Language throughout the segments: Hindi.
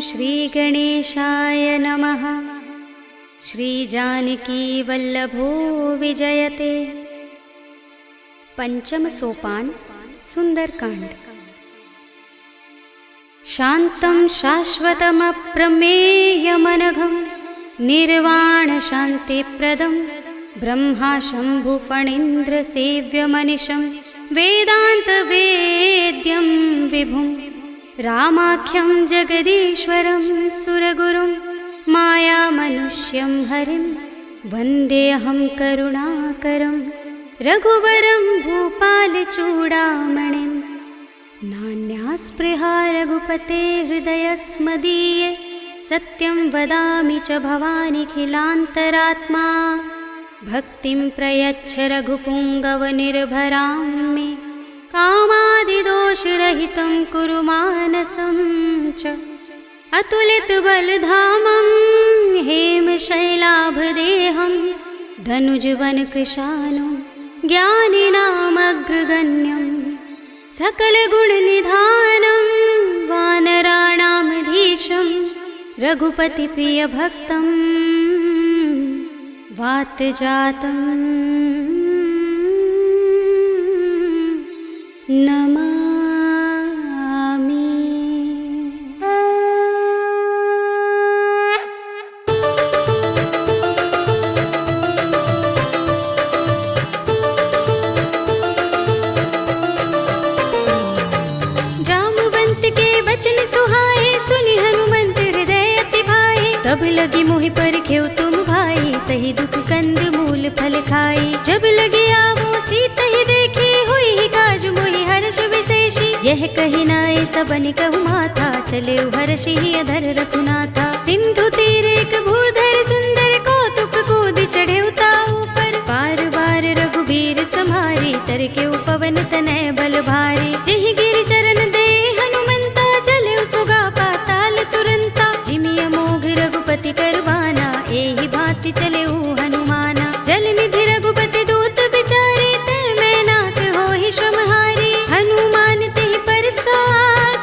श्रीगणेशाय नमः। श्रीजानकीवल्लभो विजयते। पंचम सोपान सुंदरकांड। शान्तं शाश्वतमप्रमेयमनघं निर्वाणशान्तिप्रदं ब्रह्मा शम्भुफणीन्द्रसेव्यमनिशं वेदान्तवेद्यं विभुं रामाख्यं जगदीश्वरं सुरगुरुं मायामनुष्यं हरिं वन्देऽहं करुणाकरं रघुवरं भूपालचूडामणिं। नान्या स्पृहा रघुपते हृदयस्मदीये सत्यं वदामि च भवानिखिलान्तरात्मा। भक्तिं प्रयच्छ रघुपुङ्गवनिर्भरां मे कामादिदोषरहितं कुरु मानसं च। अतुलितबलधामं हेमशैलाभदेहं धनुजवनकृशानुं ज्ञानिनामग्रगण्यं सकलगुणनिधानं वानराणामधीशं रघुपतिप्रियभक्तं वातजातं नमामि। जामवंत के वचन सुहाए सुनि हनुमंत हृदय अति भाए। तब लगी मोहि परखेउ तुम भाई सही दुख कंद मूल फल खाई। जब लगी आवो सीता ही देखी हुई ही काज मोहि हर्ष विशेषी। यह कही नाय सबनि कहु माथा चले हर्षि ही अधर रघुनाथा। सिंधु तीर एक भूधर सुंदर कौतुक कूद चढ़े उताऊ पर। बार बार रघुबीर समारी तर के पवन तनय बल भारी। जिहि गिर चरण दे हनुमंता चले सुगा पाताल तुरंता। जिमि अमोघ रघुपति करवाना एहि भांति चले हनुमाना। जल निधि रघुपति दूत बिचारे तै मैं नाक होहि श्रमहारी। हनुमान तेहि परसा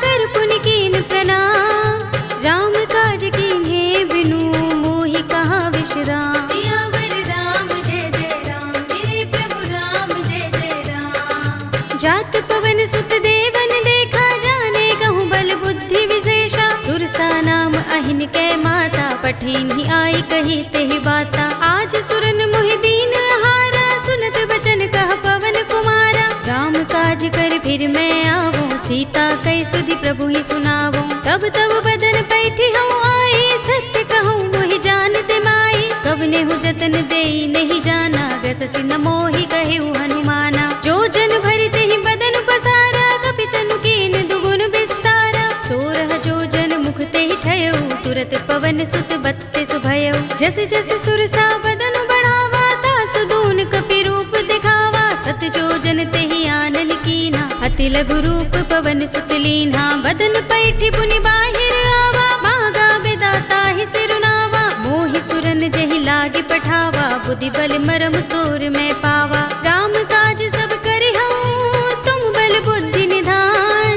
कर पुनि कीन प्रणाम। राम काज कीन्हे बिनु मोहि कहाँ विश्राम। सियावर राम जय जय राम मेरे प्रभु राम जय जय राम। जात पवन सुत देवन देखा जाने कहूँ बल बुद्धि विशेषा। सुरसा नाम अहिन कै माता पठिन ही आई कही तेहि बाता। आज सुरन मोहि दीन हारा सुनत बचन कह पवन कुमारा। राम काज कर फिर मैं आवो सीता कै सुधि प्रभु ही सुनावो। तब तब बदन पैठी हूँ आई सत्य कहूँ मोहि जानते माई। कवने हूँ जतन देई नहीं जाना गससि न मोहि कहेउ हनुमाना। जो जन भरि तेहि बदन पसारा कपितनु कीन दुगुन विस्तारा। सोरह जो जन मुख तेहि ठयउ तुरत पवन सुत बत्तीस भयउ। जस जस सुरसा बदन बढ़ावा तासु दून कपि रूप दिखावा। सत जो जन तेहि आनल कीना अति लघु रूप पवन सुत लीन्हा। बदन पैठी पुनि बाहिर आवा मागा बेदाता ही सिरुनावा। मोहि सुरन जहि लागी पठावा बुद्धि बल मरम तोर में पावा। राम काज सब करिहउँ तुम बल बुद्धि निधान।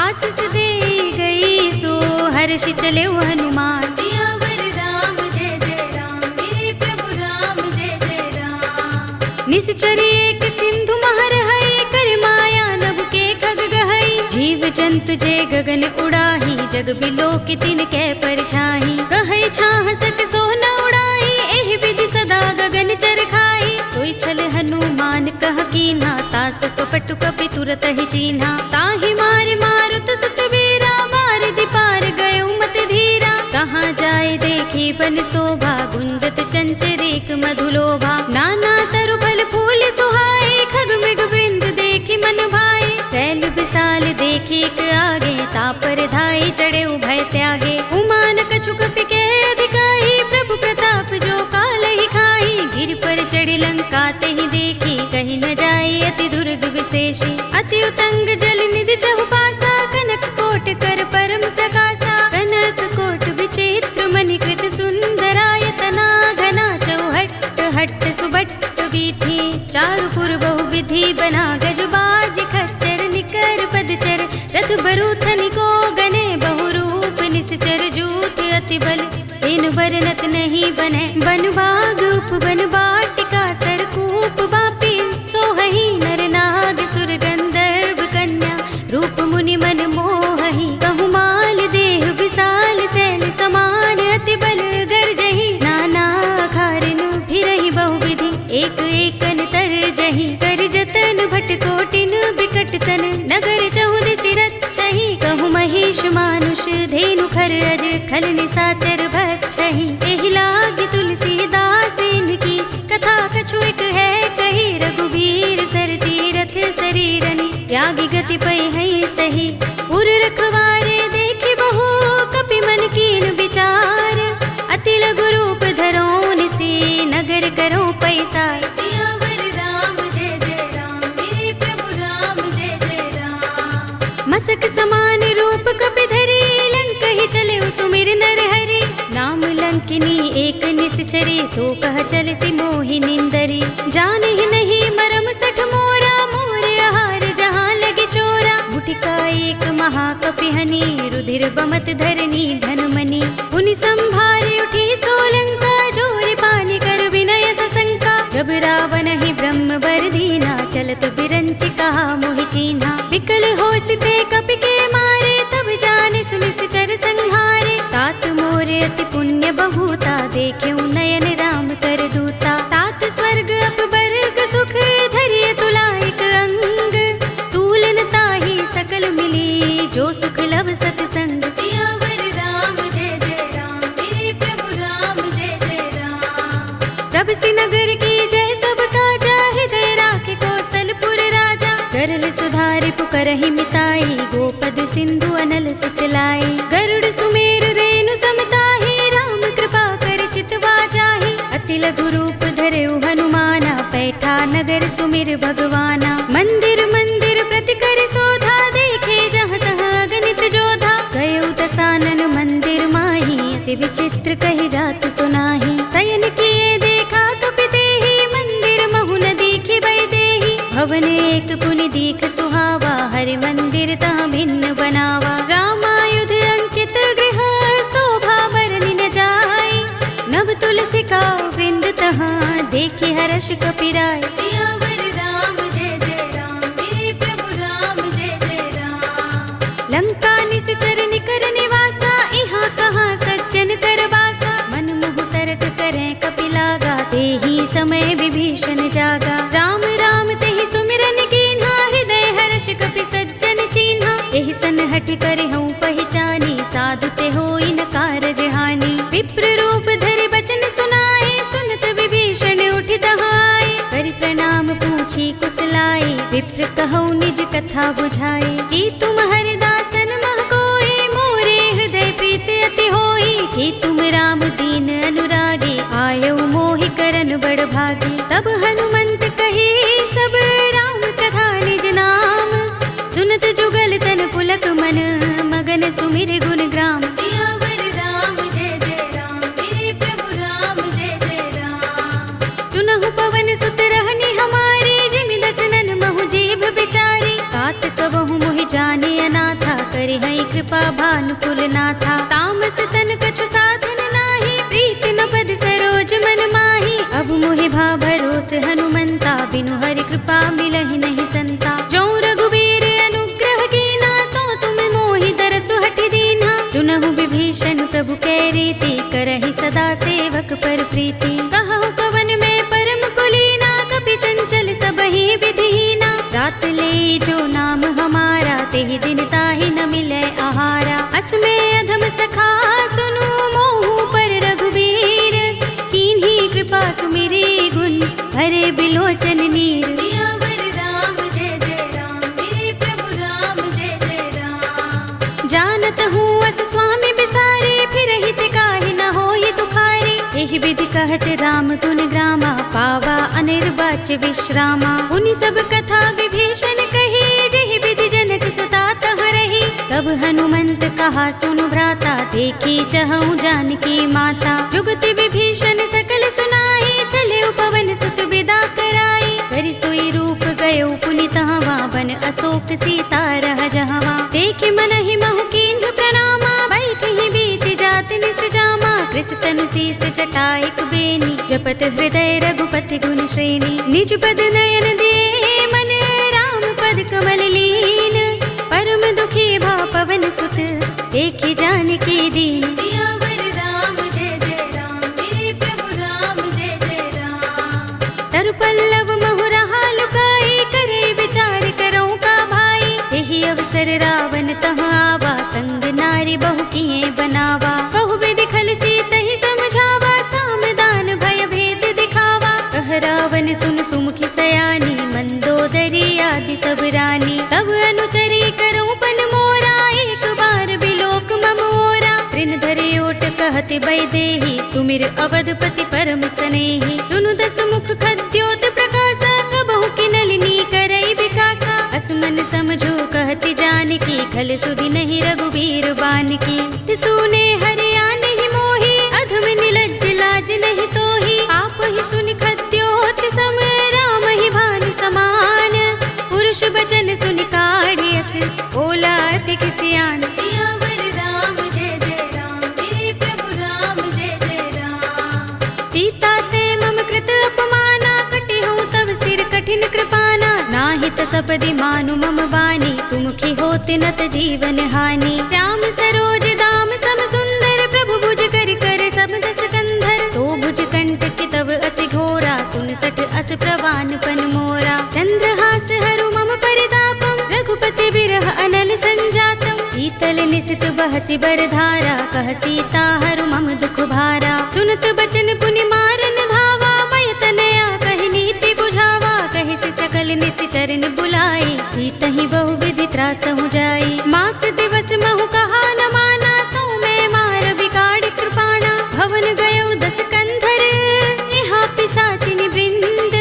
आशीष दे गई सो हर्षि चले हनुमान। सियावर राम जय जय राम मेरे प्रभु राम जय जय राम। निश्चर एक सिंधु महर हई कर माया नभ के खग गहई। जीव जंतु जे गगन उड़ाही जग बिलो की तिन कै परछाई। कहै छाह सक सो न उड़ाई एहि विधि सदा गगन चर खाई। सोई छल हनुमान कह कीन्हा तासु कपटु कपि तुरत ही चीन्हा। ताहि मारे मारुत सुत वीरा मार दिपार गयो मत धीरा। कहाँ जाए देखी बन शोभा गुंजत चंचरीक मधुलोभा। नाना तरु फल फूल सुहाए खग मृग वृंद देखी मन भाए। सैल विशाल देखी एक आगे तापर धाई चढ़े भय त्यागे। उमान कछु कपि के अधिकाई प्रभु प्रताप जो काल ही खाई। गिर पर चढ़ी लंका तेहि देखी कहीं न जाए अति दुर्ग विशेषी। अति उतंग जल निधि चहुपासा कनक कोट कर परम प्रकाशा। कनक कोट विचित्र मणिकृत सुंदरायतना घना चौहट्ट हट्ट सुबट्ट वीथि। चारुपुर बहु विधि बना गज बाज खच्चर निकर पदचर। रथ बरूथनि को गने बहु रूप निस भटकन नगर चहुद सिरत छही, कहु महिष मानुष धेनु खर अज खल निसाचर भक्षहि। एहि लागी तुलसीदास इनकी कथा कछु एक है कही, रघुबीर सर तीरथ शरीरनि त्यागी गति पै है सही। उर रखवारे देखि बहु कपि मन कीन विचार, अति लघु रूप धरो निसी नगर करो पैसार। सियावर राम जय जय राम, मेरे प्रभु राम जय जय राम। मसक समान रूप कपि धरी, लंकहि चले सुमिर नर हरि। नाम लंकिनी एक निश्चरी, सो कह चल सी मोहि निंदरी। जानहि नहीं मरम सठ मोरा, मोर आहार जहाँ लगे चोरा। मुटिका एक महाकपिहनि, रुधिर बमत धरनी धनमणि। पुनि संभारे उठी सोलंका, जोर पानी कर विनय सशंका। जब रावण ही ब्रह्म वर दीना, चलत बिरंचि कहा मोहि चीन्हा। विकल होसिते कपि के मारे, तब जाने सुनिश्चर संहारे। तात मोर अति पुण्य बहुता, देख्यऊ नयन राम कर दूता। तात स्वर्ग अपवर्ग सुख, धरिय तुला एक अंग। तूलन ताहि सकल मिली, जो सुख लव सतसंग। सियावर राम जय जय राम, मेरे प्रभु राम जय जय राम। प्रभ सि नगर की जय सब काजा, हृदय राखे कौशलपुर राजा। करल सुधारि पुकरहि मिताई, गोपद सिंधु अनल सुतलाई। गरुड़ सुमेर रेणु समताहि, राम कृपा कर चितवा जाहि। अति लघु रूप धरेउ हनुमाना, पैठा नगर सुमिर भगवाना। मंदिर मंदिर प्रति कर शोधा, देखे जहाँ तहाँ अगणित जोधा। गयउ दसानन मंदिर माही, अति विचित्र कहि जात सुनाही। शयन किए देखा कपि तेहि, मंदिर महु न दीखि बै देहि। भवन एक पुनि दीख सुहावा, हरि मंदिर तहाँ भिन्न बनावा। रामायुध अंकित गृह, शोभा बरनि न जाय। नव तुलसी का वृंद तहाँ, देखि हर्ष कपि राय। सियावर राम जय जय राम, मेरे प्रभु राम जय जय राम। लंका निश्चर निकर निवासा, इहाँ कहाँ सज्जन कर बासा। मन मुहु तरक करें कपि लागा, तेहि समय विभीषण जागा। राम राम तेहि सुमिरन कीन्हा, हृदय हर्ष कपि सज्जन चीन्हा। एहि सन हठि करे हूँ पहचानी, साधु ते होई न कारज हानि। विप्र रूप धरि बचन सुनाए, सुनत विभीषण उठि तहाय। करि प्रणाम पूछी कुशलाई, विप्र कहौ निज कथा बुझाई। कि तुम हरिदासन मह कोई, मोरे हृदय प्रीति अति होई। कि तुम राम दीन अनुरागी, आयौ मोहि करन बड़ भागी। तब हनुमंत कही सब राम कथा निज नाम, सुनत जुगल तन पुलक मन, मगन सुमिर गुण ग्राम। सियावर राम जय जय राम, मेरे प्रभु राम जय जय राम। सुनहु पवन सुत रहनी हमारी, जिमि दसनन महु जीभ बिचारी। तात कबहु मोहि जाने अनाथा, करि हई कृपा भानुकुल नाथा। तामस तन कछु साधन नाही, प्रीत न पद सरोज मन माही। अब मोहि भा भरोस हनुमंता, बिनु हरि कृपा मिलहि नहीं संता। जो रघुबीर अनुग्रह कीना, तो तुम मोहि दरसु हठि दीन्हा। चुनहु विभीषण प्रभु कै रीति, करहि सदा सेवक पर प्रीति। कहु कवन में परम कुलीना, कपि चंचल सबहि विधिहीना। रात ले जो नाम हमारा, तेहि दिन ताहि न मिलै आहारा। अस्मे अधम सखा सुनु, मोहु पर रघुबीर। कीन्ही कृपा सुमिरी गुण, हरे बिलोचन नीर। सियावर राम जय जय राम, मेरे प्रभु राम जय जय राम। जानत हूँ अस स्वामी बिसारे, फिर हित काहि न होई दुखारी। एहि विधि कहत राम गुण ग्रामा, पावा अनिर्वाच्य विश्रामा। उनि सब कथा विभीषण कही, जेहि विधि जनक सुता तह रही। तब हनुमंत कहा सुनु भ्राता, देखी चहु जानकी माता। जुगति विभीषण सकल सुनाई, चले पवन सुत विदा कराई। करि सोई रूप गयो पुनि तहवा, बन अशोक सीता रह जहवा। देखि मनहि महु कीन्ह प्रणामा, बैठहि बीति जात निस जामा। कृस तनु शीस जटाइक बेनी, जपत हृदय रघुपति गुण श्रेणी। निज पद नयन दिए मन, राम पद कमल लीन। परम दुखी भा पवन सुत, देखि जानकी दीन। सियावर राम जय जय राम, मेरे प्रभु राम जय जय राम। तरु पल्लव महु रहा लुकाई, करे विचार करऊँ का भाई। कुमारी बहु किए बनावा। बहु विधि खल सीत ही समझावा, सामदान भय भेद दिखावा। कह रावण सुन सुमुखी सयानी, मंदोदरी आदि सब रानी। तब अनुचरी करूं पन मोरा, एक बार बिलोक मम ओरा। ऋण धरे ओट कहति वैदेही, सुमिर अवधपति परम स्नेही। सुनु दस मुख खद्योत प्रकाशा, कबहु की नलिनी करई विकासा। असमन समझो कहति जानकी, खल सुधि नहीं रघुबीर बानकी। सुने हरिया नहीं मोही, अधम निलज्ज लाज नहीं तोही। आप ही सुनि खद्योत सम, राम ही भानु समान। पुरुष बचन सुनि काढ़ियस, बोला अति किसियान। सियावर राम जय जय राम, मेरे प्रभु राम जय जय राम। सीता ते मम कृत अपमाना, कटे हूँ तब सिर कठिन कृपाना। नाहित सपदि मानु मम बानी, सुमुखी होत नत जीवन हानि। श्याम सरोज दाम सम सुंदर, प्रभु भुज कर कर सब दस कंधर। तो भुज कंठ की तब असि घोरा, 69 अस प्रवान पन मोरा। चंद्रहास हरु मम परितापम, रघुपति बिरह अनल संजातम। शीतल निसित बहसि बरधारा, कह सीता हरु मम दुख भारा। सुनत बचन पुनि मारन धावा, मय तनया कहि नीति बुझावा। कहि से सकल निसि चरण बुलाई, सीतहि बहु विधि त्रासहु जाई। मास दिवस महु कहा न माना, तो मैं मार बिगाड़ कृपाणा। भवन गयो 10 कंधर, यहाँ पिशाचिनी वृंद।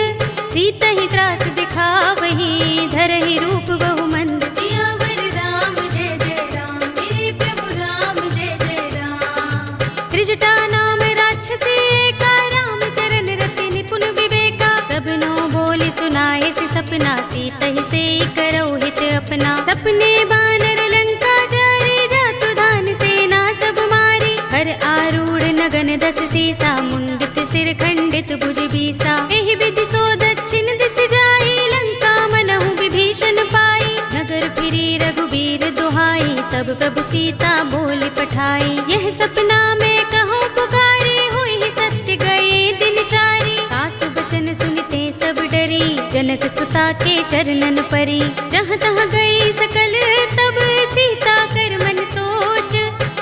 सीतहि त्रास दिखावही, धरहि रूप बहु मंद। सियावर राम जय जय राम, मेरे प्रभु राम जय जय राम। त्रिजटा नाम राक्षसी एका, राम चरण रति निपुण विवेका। सबनो बोली सुनाए सि सपना, सीतहि से करौ हित अपना। सपने बानर लंका जारे, जातु धान सेना सब मारी। हर आरूढ़ नगन 10 सीसा, मुंडित सिर खंडित भुज बीसा। एहि विधि सो दक्षिण दिस जाई, लंका मनहु विभीषण पाई। नगर फिरी रघुबीर दुहाई, तब प्रभु सीता बोली पठाई। यह सपना में कहूँ पुकारी, हुई ही सत्य गए दिन चारी। सासु बचन सुनते सब डरी, जनक सुता के चरणन परी। जहाँ तहाँ गई सकल तब, सीता कर मन सोच।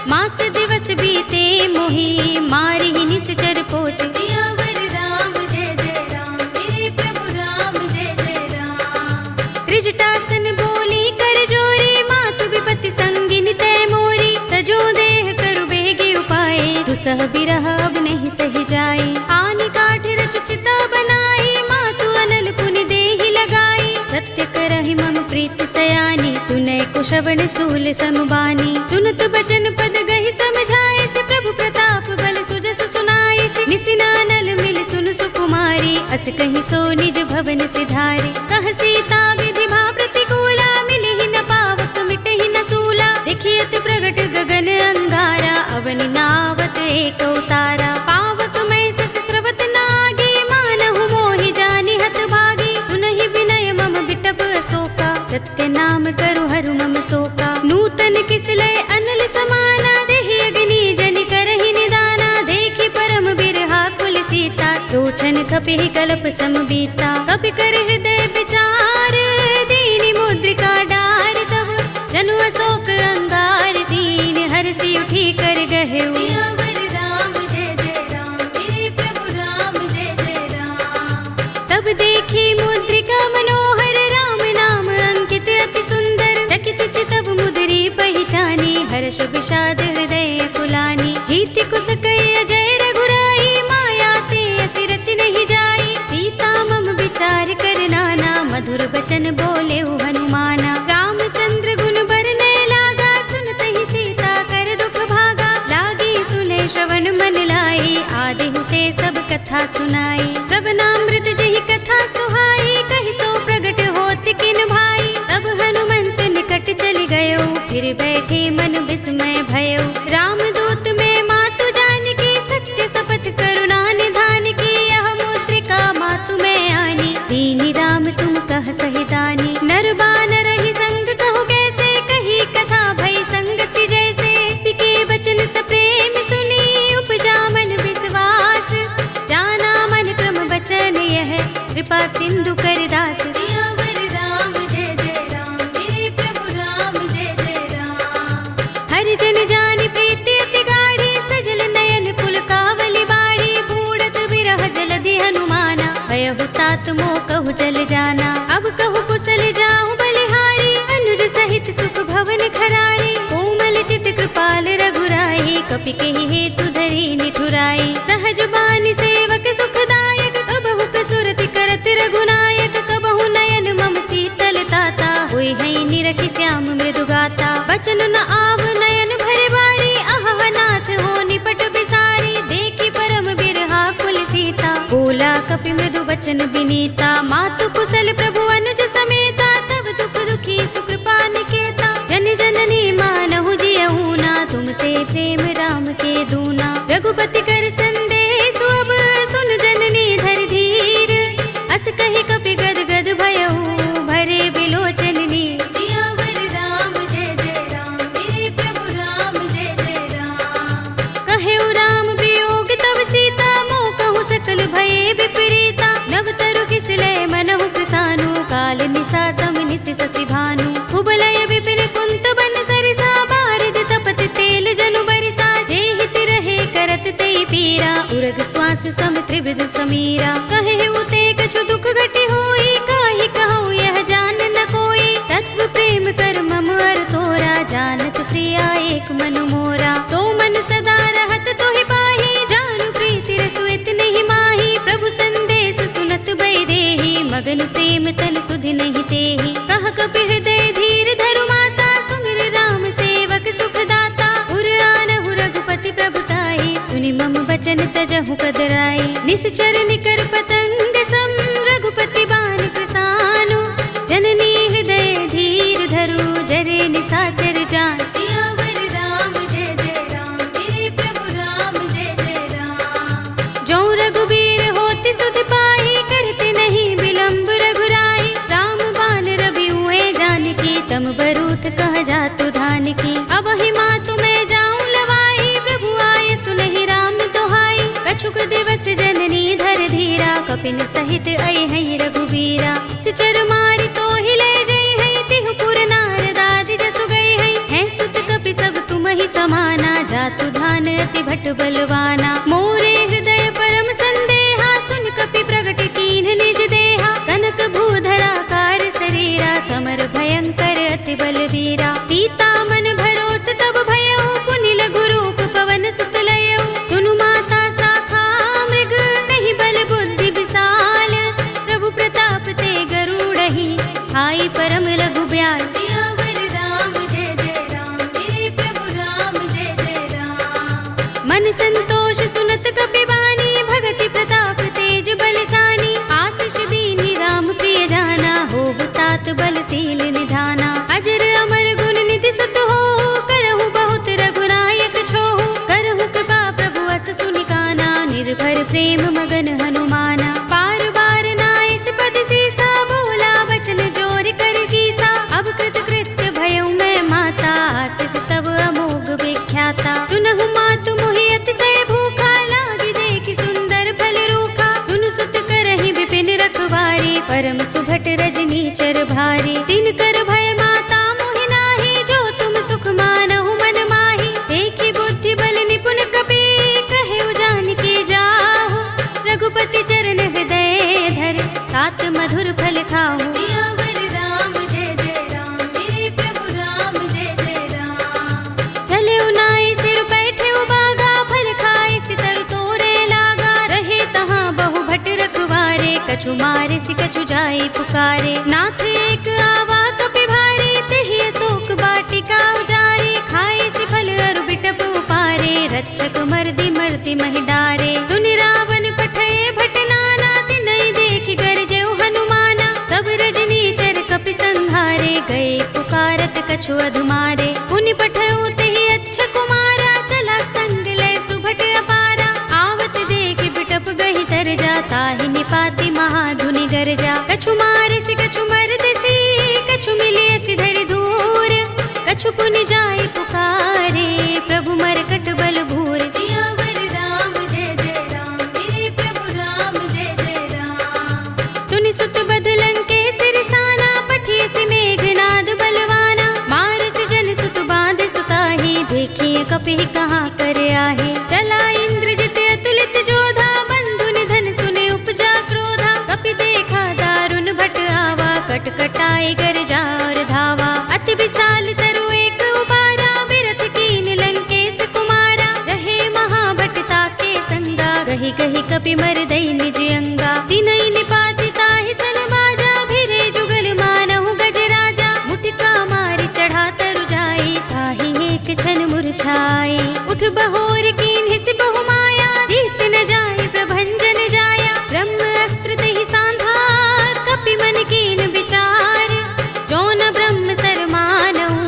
मास दिवस बीते मोही, मारी ही निश्चर पोच। सियावर राम जय जय राम, मेरे प्रभु राम जय जय राम। त्रिजटासन बोली कर जोरी, मातु विपत्ति संगिनी तय मोरी। तजो देह करु बेगे उपाय, दुसह बिरह अब नहीं सही जाए। आनि काठ रचु चिता बनाई, मातु अनल पुनि देहि लगाई। सत्य करहि मम प्रीत सयानी, सुनै कुशवन सूल समुबानी। सुनत बचन पद गहि समझाए, से प्रभु प्रताप बल सुजस सुनाए। से निसिनानल मिल सुन सुकुमारी, अस कहि सो निज भवन सिधारे। कह सीता विधि भा प्रतिकूला, मिलि ही न पावक मिटहि न सूला। देखियत प्रगट गगन अंगारा, अवनि नावत एक उतारा। पावक मैं सस स्रवत नागी, मानहु मोहि जानि हत भागी। सुनहि विनय मम बिटप अशोका, सत्य नाम करु हरु मम शोका। नूतन किसलय अनल समाना, देहि अग्नि जनि करहि निदाना। देखि परम बिरहा कुल सीता, लोचन कपिहि कल्प सम बीता। कपि कर हृदय विचार, दीनि मुद्रिका डार। तब जनु अशोक अंगार, दीन हरषि उठी कर गहेउ। सियावर राम जय जय राम, मेरे प्रभु राम जय जय राम। तब देखी मुद्रिका मनोहर, राम नाम अंकित अति सुंदर। चकित चितव मुदरी पहचानी, हर्ष विषाद हृदय कुलानी। जीति कुस कई अजय रघुराई, माया ते असि रच नहीं जाई। सीता मम विचार कर नाना, मधुर बचन बोले हनुमाना। रामचंद्र गुण बरनै लागा, सुनतहि सीता कर दुख भागा। लागी सुने श्रवण मन लाई, आदि हुते सब कथा सुनाई। श्रवणामृत जहि कथा सुहाई, कहि सो प्रगट होत किन भाई। तब हनुमंत निकट चलि गयो, फिर बैठे मन विस्मय भयो। रामदूत में मातु जानकी, सत्य शपथ करुणा निधान की। यह मुद्रिका मातु में आनी, दीनि राम तुम कह सही दानी। नर बानर ही संग कहु कैसे, कही कथा भई संगति जैसे। पिके बचन सप्रेम सुनी, उपजा मन विश्वास। जाना मन क्रम बचन यह, कृपा सिंधु कर दास। सियावर राम जय जय राम, मेरे प्रभु राम जय जय राम। तात मो कहु जल जाना। अब कहु कुशल जाहु बलिहारी, अनुज सहित सुख भवन खरारी। कोमल चित कृपाल रघुराई, कपि केहि हेतु धरि निठुराई। सहज बानी सेवक सुखदायक, कबहु कसुरति करत रघुनायक। कबहु नयन मम शीतल ताता, होय है निरखि श्याम मृदु गाता। बचन न आव नयन भरे बारी, अहह नाथ हो निपट बिसारी। देखि परम बिरहा कुल सीता, बोला कपि मृदु बचन बिनीता। मातु कुशल प्रभु अनुज समेता, तब दुख दुखी सुकृपा निकेता। जन जननी मानहु जियहु ना, तुम ते प्रेम राम के दूना। रघुपति कर संदेश अब, सुन जननी धर धीर। अस कहि कपि गद गद भयहु, भरे बिलोचन नीर। सियावर राम जय जय राम, मेरे प्रभु राम जय जय राम। कहेउ राम वियोग तब सीता, मोह कहु सकल भये विपरीता। नव तरु किसलय मनहु कृसानु, काल निसा सम निसि शशि भानु। कुबलय विपिन कुंत बन सरिसा, बारिद तपत तेल जनु बरिसा। जे हित रहे करत तेई पीरा, उरग श्वास सम त्रिविध समीरा। कहेउ ते कछु दुख घटी होई, काहि कहूँ यह जान न कोई। तत्व प्रेम कर मम अर तोरा, जानत प्रिया एक मनु मोरा। तो मन सदा रहत तोहि पाही, जानु प्रीति रसु इतहि माही। प्रभु संदेश सुनत बै देहि, मगन प्रेम तल सुधि नहीं तेहि। कह कपि हृदय धीर धरु माता, सुमिर राम सेवक सुख दाता। उर आनहु रघुपति प्रभुताई, सुनि मम बचन तजहु कदराई। निश्चर निकर पतंग सम, रघुपति बान कृसानु। जननी हृदय धीर धरु, जरे निसाचर जान। सियावर राम जय जय राम, मेरे प्रभु राम जय जय राम। जो रघुबीर होति सुध पाई, करते नहीं विलंब रघुराई। राम बान रवि हुए जानकी, तम बरूत कह जातु धान की। अब ही मातु मैं जाऊं लवाई, प्रभु आय सुनहि राम दोहाई। कछुक दिवस जननी धर धीरा, कपिन सहित अय है रघुबीरा। सिचर मारि तो ही ले जई है, तिहु पुर नारद आदि जसु गई है। हैं सुत कपि सब तुम ही समाना, जातु धान अति भट बलवाना। मोरे हृदय परम संदेहा, सुन कपि प्रगट कीन्ह निज देहा। कनक भूधरा कार शरीरा, समर भयंकर अति बलवीरा। सीता मन भरोस तब भयउ, पुनि लघु रूप पवन सुत लयउ। सुनु माता शाखा मृग, नहीं बल बुद्धि विशाल। प्रभु प्रताप ते गरुड़हि, आई परम लघु ब्याल। सियावर राम जय जय राम, मेरे प्रभु राम जय जय राम। मन संतोष सुनत कपि बानी, भगति प्रताप तेज बलसानी। आशीष दीनी राम प्रिय जाना, होहु तात बलशील निधाना। अजर अमर गुण निधि सुत होहु, करहु बहुत रघुनायक छोहु। करहु कृपा प्रभु अस सुनि काना, निर्भर प्रेम मगन हनुमाना। बार बार नाइस पद सीसा, बोला वचन जोर कर कीसा। अब कृत कृत्य भयउ मैं माता, आशीष तब अमोघ विख्याता। सुनहु मातु मोहि अतिशय भूखा, लागी देखि सुंदर फल रूखा। सुन सुत करहि विपिन रखवारी, परम सुभट रजनी चर भारी। तिन कर भय माता मोहि नाही, जो तुम सुख मानहु मन माही। देखि बुद्धि बल निपुण कपि, कहेउ जानकी जाहु। रघुपति चरण हृदय धर, तात मधुर फल खाहु। सियावर राम जय जय राम, मेरे प्रभु राम जय जय राम। चले उनाई सिर बैठे उबागा, फल खाए सितर तोरे लागा। रहे तहाँ बहु भट रखवारे, कछु मारे सि कछु जाई पुकारे। नाथ एक आवा कपि भारी, तेहि अशोक बाटिका उजारी। खाए सि फल अरु बिटप उपारे, रक्षक मर्दि मर्ति महि डारे। सुनि रावण पठये भट नाना, तिनहि देखि गरजेउ हनुमाना। सब रजनी चर कपि संहारे, गए पुकारत कछु अधुमारे। पुनि पठउ तेहि अच्छ कुमारा, चला संग लय सुभट अपारा। आवत देखि बिटप गहि तर जा, ताहि निपाति महाधुनि गरजा। कछु मारे सि कछु मर्द सी, कछु मिलिय सि धरि धूर। कछु पुनि जाई पुकारे, प्रभु मरकट बल भूर। सियावर राम जय जय राम, मेरे प्रभु राम जय जय राम। सुनि सुत बध लंकेश रिसाना, पठिय सि मेघनाद बलवाना। मार सि जन सुत बांध सुताही, देखिए कपि कहाँ कर आहे। चला इंद्रजित अतुलित जोधा, बंधु निधन सुने उपजा क्रोधा। कपि देखा कपि मर दई निज अंगा। तिनई निपाति ताहि सन बाजा, भिरे जुगल मानहु गज राजा। मुटिका मारि चढ़ा तरु जाई, ताहि एक क्षण मुरझाई। उठ बहोर कीन्हि सि बहु माया, जीत न जाय प्रभंजन जाया। ब्रह्म अस्त्र तहि सांधा, कपि मन कीन विचार। जो न ब्रह्म सर मानहु,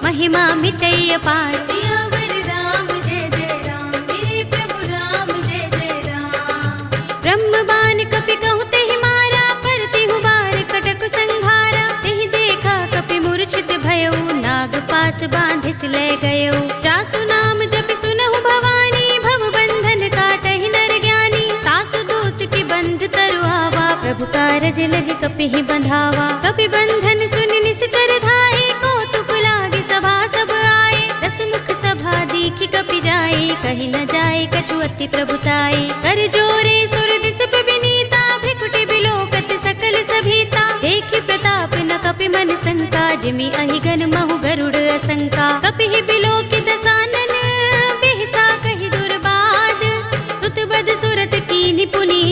महिमा मिटई अपार। सियावर राम जय जय राम, मेरे प्रभु राम जय जय राम। ब्रह्म बाण कपि कहु तेहि मारा, परतिहु बार कटक संघारा। तेहि देखा कपि मूर्छित भयउ, नाग पास बांधिस ले गयउ। जासु नाम जपि सुनहु भवानी, भव बंधन काटहि नर ज्ञानी। तासु दूत की बंध तरु आवा, प्रभु कारज लगे कपि ही बंधावा। कपि बंधन सुनि निश्चर धाये, कौतुक लागे सभा सब आए। दस मुख सभा दीखि कपि जाए, कहि न जाए कछु अति प्रभुताई। कर जोरे सुर दिस विनीता, भ्रिकुटि बिलोकत सकल सभीता। देखि प्रताप न कपि मन शंका, जिमि अहिगन महु गरुड़ असंका। कपि ही बिलोकि दसानन, बिहसा कहि दुर्बाद। सुत बद सुरत कीन्हि पुनि,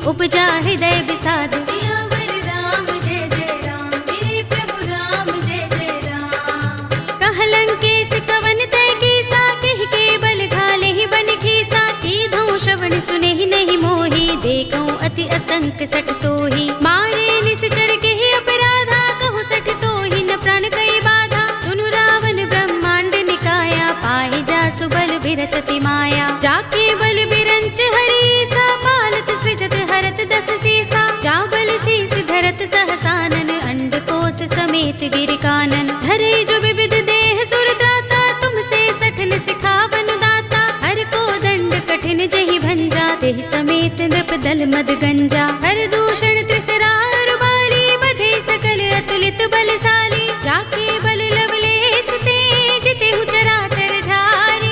उपजा हृदय विषाद। सियावर राम जय जय राम, मेरे प्रभु राम जय जय राम। कहलंकेश कवन तय कीसा, कहि के बल घाले ही बन खीसा। कीधौ श्रवण सुनेहि नहीं मोहि, देखौ अति असंक सठ तोहि। मारे निश्चर केहि अपराधा, कहु सठ तोहि न प्राण कई बाधा। सुनु रावण ब्रह्मांड निकाया, पाहि जासु बल बिरत अति माया। जाके बल बिरंच हरीसा, पालत सृजत हरत दस सीसा। जा बल शीस धरत सहसानन, अंडकोश समेत वीर कानन। धरे जो विविध देह सुर त्राता, तुमसे सठन सिखावन दाता। हर को दंड कठिन जहि भंजा, तेहि समेत नृप दल मद गंजा। हर दूषण त्रिसरा रुबाली, बधे सकल अतुलित बलशाली। जाके बल लवलेस ते, जितेहु चराचर झारी।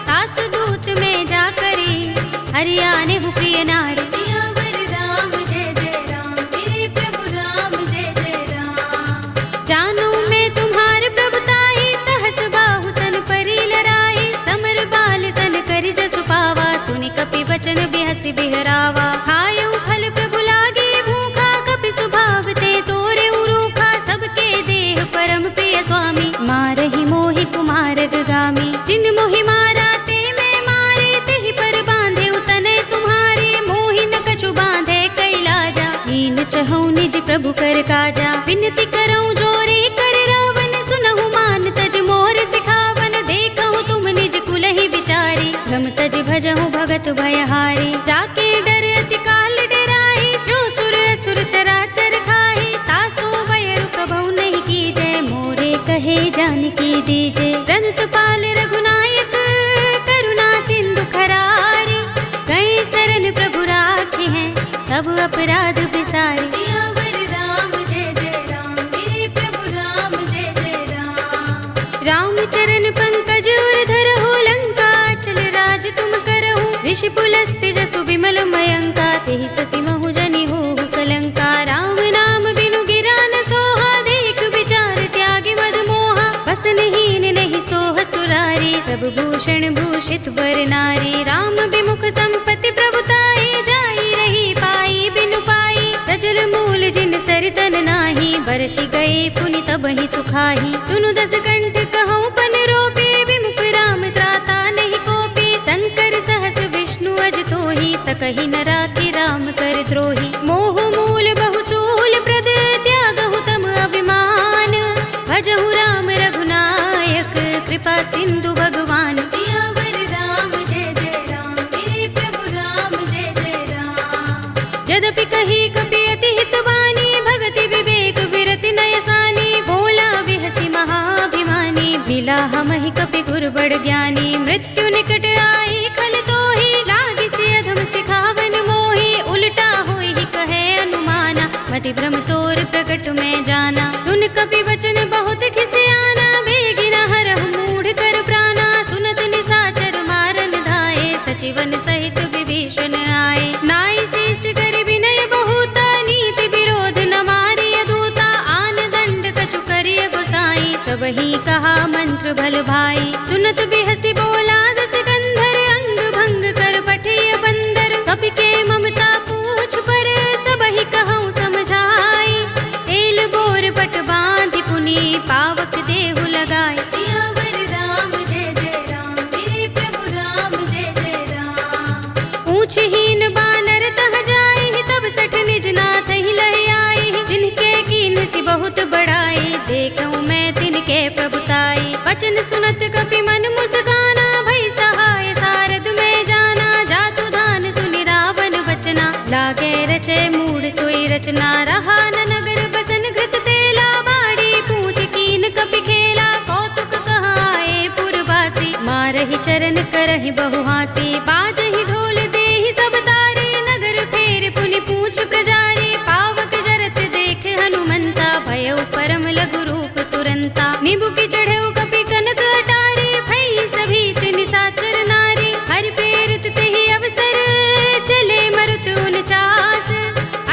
तासु दूत में जा करी, हरियाने हु प्रिय नारी। सियावर राम जय जय राम, मेरे प्रभु राम जय जय राम। जानो मैं तुम्हार प्रभुताई, सहस बाहु सन परी लराई। समर बाल सन करि जसु पावा, सुनि कपि वचन बिहसि बिहरावा। खायउ फल प्रभु लागे भूखा, कपि सुभाव ते तोरे उरूखा। सबके देह परम प्रिय स्वामी, मारहि मोहि कुमार गामी। जिन मोहि मारा ते मैं मारे, तेहि पर बांधे उतने तुम्हारे। मोहि न कछु बांधे कैलाजा, हीन चहु निज प्रभु कर काजा। विनती करऊं जोरे कर रावण, सुनहु मान तज मोर सिखावन। देखहु तुम निज कुल ही विचारी, भ्रम तज भजहु भगत भयहारी। जाके डर अति काल डराई, जो सुर असुर चराचर खाई। तासो वयरु कबहु नहीं कीजै, मोरे कहे जानकी दीजे। रंत पाल रघुनायक, करुणा सिंधु खरारी। कई शरण प्रभु राखे हैं, तब अपराध बिसारी। सियावर राम जय जय राम, मेरे प्रभु राम जय जय राम। राम चरण पंकज उर धरहु, लंका चल राज तुम करहु। ऋषि पुलस्त्य जसु विमल मयंका, तेहि ससि महु जनि होहु कलंका। राम नाम बिनु गिरा न सोहा, देख विचार त्यागी मद मोहा। बसनहीन नहीं सोह सुरारी, प्रभु भूषण भूषित बर नारी। राम विमुख संपत्ति प्रभुताई, जाई रही पाई बिनु पाई। सजल मूल जिन सरितन नाही, बरषि गए पुनि तबहि सुखाही। सुनु दस कंठ कहूँ पन रोपी, विमुख राम त्राता नहीं कोपी। शंकर सहस विष्णु अज तोहि, सकहि न राखि राम कर द्रोही। मोह मूल बहु सूल प्रद, त्यागहु तम अभिमान। भजहु राम रघुनायक, कृपा सिंधु भगवान। सियावर राम जय जय राम, मेरे प्रभु राम जय जय राम। यद्यपि कही कपि अति हितवानी, भगति विवेक विरति नयसानी। बोला बिहसि महाभिमानी, मिला हमहि कपि गुर बड़ ज्ञानी। मृत्यु निकट आई खल तोहि, लागी सि अधम सिखावन मोहि। उल्टा होई कहे अनुमाना, मति भ्रम तोर प्रकट में जाना। सुन कपि वचन बहुत खिसियाना, बेगिना हरहु मूढ़ कर प्राणा। सुनत निशाचर मारन धाये, सचिवन सहित विभीषण आए। नाई शीस कर विनय बहुता, नीति विरोध न मारिय दूता। आन दंड कछु करिय गोसाई, सबहि कहा मंत्र भल भाई। सुनत बिहसि बोला दस कंधर, अंग भंग कर पठिय बंदर। कपि के मम सी बहुत बड़ाई, देखूं मैं तिनके प्रभुताई। वचन सुनत कपि मन मुस्काना, भई सहाय सारद में जाना। जातु धान सुनि रावण वचना, लागे रचे मूड सोई रचना। रहा न नगर बसन घृत तेला, बाड़ी पूछ कीन कपि खेला। कौतुक कहाए पुरवासी, मारहि चरण करहि बहु हासी। बाजहि ढोल देहि सब तारी, नगर फेर पुनि पूछ प्रजारी। पावक जरत देख हनुमंता, भयउ परम लघु रूप तुरंता। निबुकि चढ़ऊ कपि कनक अटारी, भई सभीत निशाचर नारी। हरि प्रेरित तेहि अवसर, चले मरुत 49।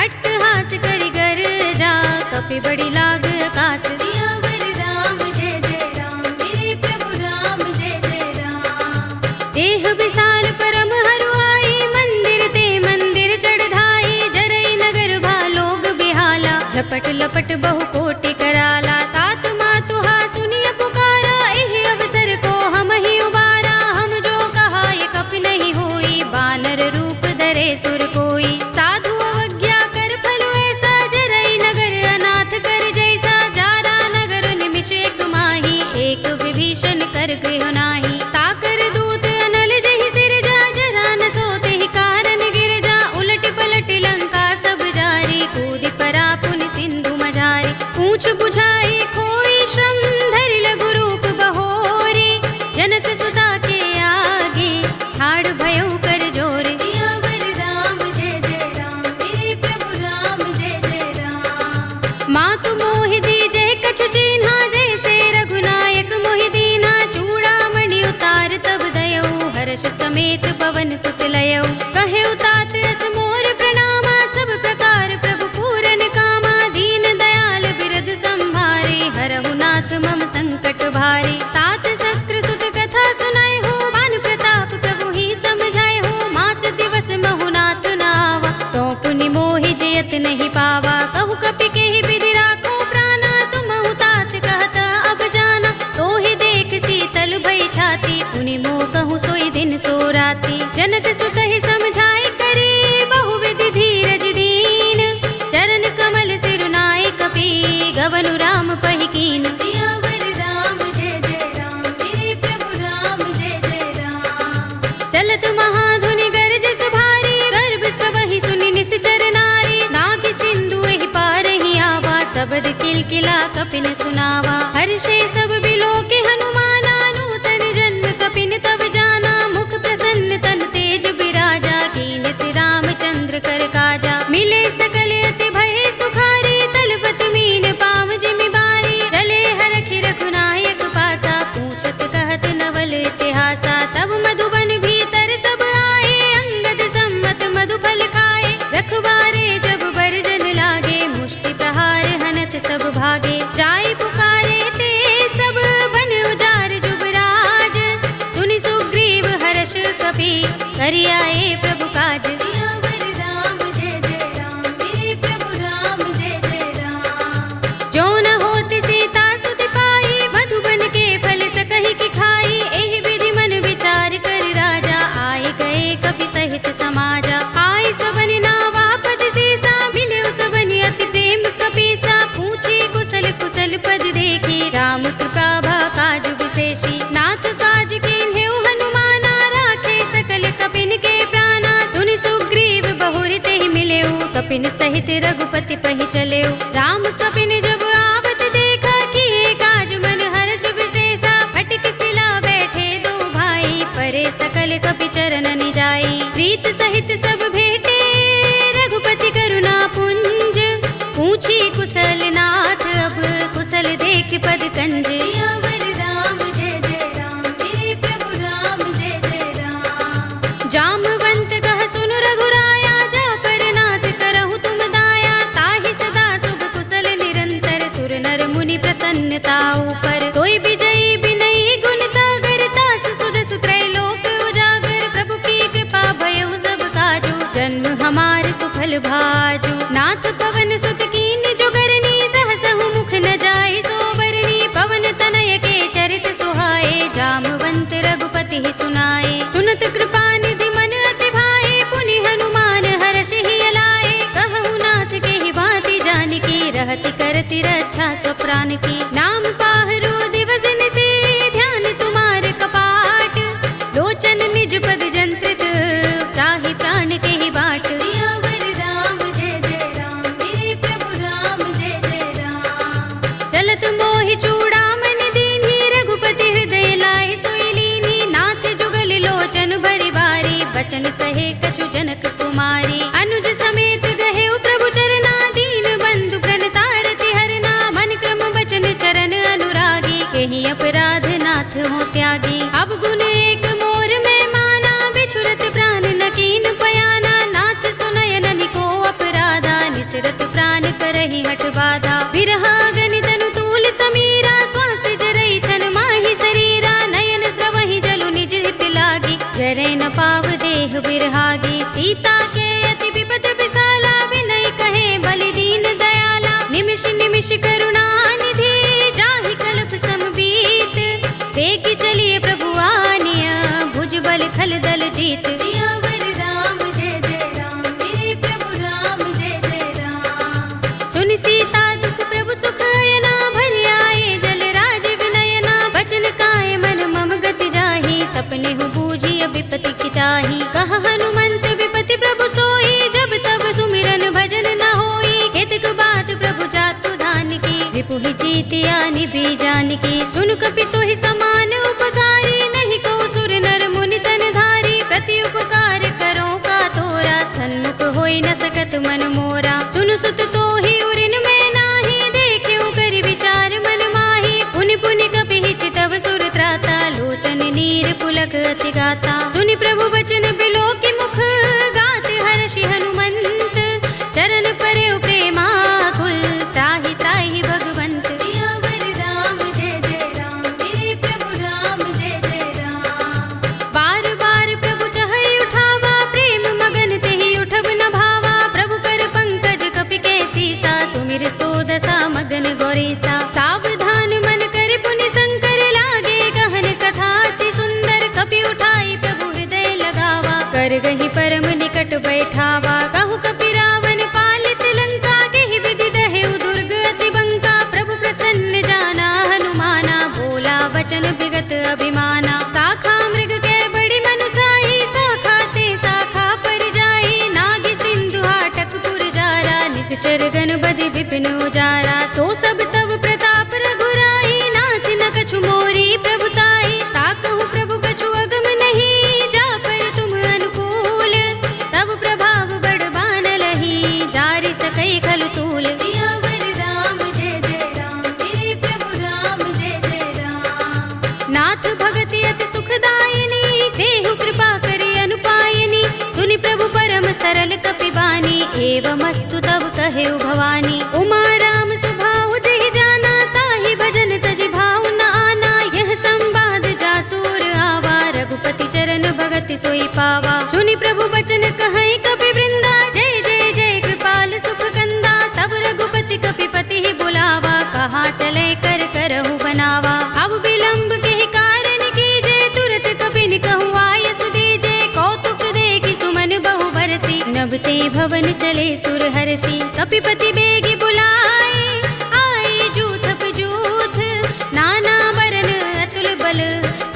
अट्टहास करि गर्जा, कपि बड़ी लाग आकाश। सियावर राम जय जय राम, मेरे प्रभु राम जय जय राम। देह विशाल परम हरुआई, मंदिर ते मंदिर चढ़ाई। जरई नगर भालोग बिहाला, झपट लपट बहु कोटि कराला। तात मातुहा सुनिय पुकारा, एहि अवसर को हम ही उबारा। हम जो कहा ये कपि नहीं होई, बानर रूप धरे सुर कोई। साधु अवज्ञा कर फल ऐसा, जरई नगर अनाथ कर जैसा। जारा नगर निमिष एक माही, एक विभीषण कर गृह नाही। ताकर दूत अनल जहि सिर जा, जरा न सोते ही कारण गिर जा। उलट पलट लंका सब जारी, कूदि परा पुनि सिंधु मझारी। पूछ बुझाई कोई श्रम, धरि लघु रूप बहोरी। जनक सुता के आगे, ठाड़ भयउ कर जोरे। सियावर राम जय जय राम, मेरे प्रभु राम जय जय राम। मातु मोहि दीजे कछु चिन्हा, जैसे रघुनायक मोहि दीन्हा। चूड़ामणि उतार तब दयऊ, हर्ष समेत पवन सुत लयऊ। कहे तात अस मोर प्रणामा, सब प्रकार प्रभु पूरन कामा। दीन दयाल बिरद संभारे, हरहु नाथ मम संकट भारे। तात शस्त्र सुत कथा सुनाए हो, बान प्रताप प्रभु ही समझाए हो। मास दिवस महु नाथ नावा, तो पुनि मोहि जयत नहीं पावा। कहु कपि केहि विधि राखो प्राणा, तुमहु तात कहत अब जाना। तो ही देख शीतल भई छाती, पुनि मोह कहूँ सोई दिन सो राती। जनक सुत ही समझाए करी, बहु विधि धीरज दीन। चरण कमल सिरुनाए कपि, गवनु राम पहि कीन। सियावर राम जय जय राम, मेरे प्रभु राम जय जय राम। चलत महाधुनि गरजस भारी, गर्भ सबहि सुनि निश्चर नारी। नाग सिंधु एहि पार ही आवा, तबद किलकिला कपिन सुनावा। हर्षे सब बिलोके हनुमाना, नूतन जन्म कपिन तब जाना। मुख प्रसन्न तन तेज बिराजा, कीन सि रामचंद्र कर काजा। मिले सकल अति भय सुखारी, तलपत मीन पाव जिमि बारी। चले हरखि रघुनायक पासा, पूछत कहत नवल इतिहासा। तब मधुबन भीतर सब आए, अंगद सम्मत मधु फल खाए। रखवारे जब बरजन लागे, मुष्टि प्रहार हनत सब भागे। जाय पुकारे ते सब बन उजार जुबराज। सुनि सुग्रीव हर्ष कपि, करि आए प्रभु काज। सियावर राम जय जय राम, मेरे प्रभु राम जय जय राम। जो न होत सीता सुत पाई, मधुबन के फल सकहि की खाई। एहि विधि मन विचार कर राजा, आए गए कपि सहित समाजा। आय सबनि नावा पद सीसा, मिले सबनि अति प्रेम कपीसा। पूछे कुशल कुशल पद देखी, राम कृपा भा काज विशेषी। नाथ काज कीन्हेउ हनुमाना, राखे सकल कपिन के प्राणा। सुनि सुग्रीव बहुर तेहि मिलेउ, कपिन सहित रघुपति पहि चलेउ। राम कपिन जब आवत देखा, किए काज मन हर्ष विशेषा। फटक सिला बैठे दो भाई, परे सकल कपि चरण निजाई। प्रीत सहित सब भेटे, रघुपति करुणा पुंज। पूछी कुशल नाथ, अब कुशल देख पद कंज। सियावर राम जय जय राम, मेरे प्रभु राम जय जय राम। जामवंत कह सुन रघुराया, जा पर नाथ करहु तुम दाया। ताहि सदा शुभ कुशल निरंतर, सुर नर मुनि प्रसन्नता ऊपर। तोय विजयी बिनहि गुण सागर, तास सुध सुत्रैलोक उजागर। प्रभु की कृपा भयउ सब काजू, जन्म हमार सुफल भाजू। नाथ पवन सुत कीन जुगरनी, सहसहु मुख न जाय सोबरनी। पवन तनय के चरित सुहाए, जामवंत रघुपति ही सुनाए। सुनत कृपा निधि मन अति भाए, पुनि हनुमान हर्ष ही अलाए। कहु नाथ के ही भांति जानकी, रहति करति करी रक्षा स्वप्राण की। नाम पाहरो दिवस निसे ध्यान तुम्हारे कपाट, लोचन निज पद जंत्रित त्राहि प्राण के ही बाट। सियावर राम जय जय राम, मेरे प्रभु राम जय जय राम। चलत मोहि चूड़ामणि दीन्ही, रघुपति हृदय लाहि सोई लीन्ही। नाथ जुगल लोचन भरि बारी, बचन कहे कछु जनक कुमारी। अनुज समेत गहे प्रभु चरना, दीन बंधु प्रणतारति हरना। मन क्रम वचन चरण अनुरागी, केहि अपराध नाथ हो त्यागी। अब गुण एक मोर में माना, बिछुरत प्राण न कीन पयाना। नाथ सुनयन निको अपराधा, निसरत प्राण करहि हठ बाधा। बिरहा गनि तनु तूल समीरा, श्वास जरई छन माहि शरीरा। नयन स्रवहि जलु निज हित लागी, जरै न पाव देह बिरहागी। सीता के अति विपद विसाला, विनय कहे बलि दीन दयाला। निमिष निमिष करुणा निधि, जाहि कल्प समबीत। वेगी चलिए प्रभु आनिया, भुज बल खल दल जीत। सियावर राम जय जय राम, मेरे प्रभु राम जय जय राम। सुनि सीता दुख प्रभु सुख अयना, भरि आए जल राज विनयना। बचन काए मन मम गति जाहि, सपने हु बूझी विपति किताही। कहा हनुमंत विपति प्रभु सोई, जब तब सुमिरन भजन न होई। केतक बात प्रभु जातु धान की, रिपुहि जीतिया निभि जानकी। सुन कपि तोहि समान उपकारी, नहीं को सुर नर मुनि तन धारी। प्रति उपकार करो का तोरा, सन्मुख होई न सकत मन मोरा। सुन सुत तोहि उरिन में नाही, देख्यो करि विचार मन माही। पुनि पुनि कपि चितव सुर त्राता, लोचन नीर पुलक अति गाता। सुनि प्रभु बचन बिलोकि मुख, गात हर्षि हनुमंत। चरण परे प्रेमाकुल, त्राहि त्राहि भगवंत। सियावर राम जय जय राम, मेरे प्रभु राम जय जय राम। बार बार प्रभु चहई उठावा, प्रेम मगन तेहि उठब न भावा। प्रभु कर पंकज कपि के सीसा, तुमिर सोदसा मगन गौरीसा। सावधान मन कर पुनि शंकर, लागे गहन कथा अति सुंदर। कपि उठाई प्रभु हृदय लगावा, कर गही परम निकट बैठावा। कहु कपि रावण पालित लंका, केहि विधि दहेउ दुर्ग अति बंका। प्रभु प्रसन्न जाना हनुमाना, बोला वचन विगत अभिमाना। शाखा मृग के बड़ी मनुसाही, शाखा ते शाखा पर जाई। नागी सिंधु हाटक पुर जारा, निकचर गन बदि विपिन उजारा। सो सब तब प्रताप रघुराई, नाथ न कछु मोरी प्रभुताई। ताकहु प्रभु कछु अगम नहीं, जा पर तुम अनुकूल। तब प्रभाव बड़ बान लही, जारि सकई खलु तूल। सियावर राम जय जय राम, मेरे प्रभु राम जय जय राम। नाथ भगति अति सुखदायिनी, देहु कृपा करि अनुपायिनी। सुनि प्रभु परम सरल कपि बानी, एवमस्तु तब कहेउ भवानी। उमा राम स्वभाव जहि जाना, ताहि भजन तजि भाव न आना। यह संवाद जासूर आवा, रघुपति चरण भगति सोई पावा। सुनि प्रभु बचन कहै कपि वृंदा, जय जय जय कृपाल सुख कंदा। तब रघुपति कपिपति ही बुलावा, कहा चले कर करहु बनावा। अब विलंब के कारण कीजे, तुरत कपिन कहु आय सुदीजे। कौतुक देखि सुमन बहु बरसी, नभते भवन चले सुर हर्षि। कपिपति बेगी बुलाए, आए जूथप जूथ। नाना बरन अतुल बल,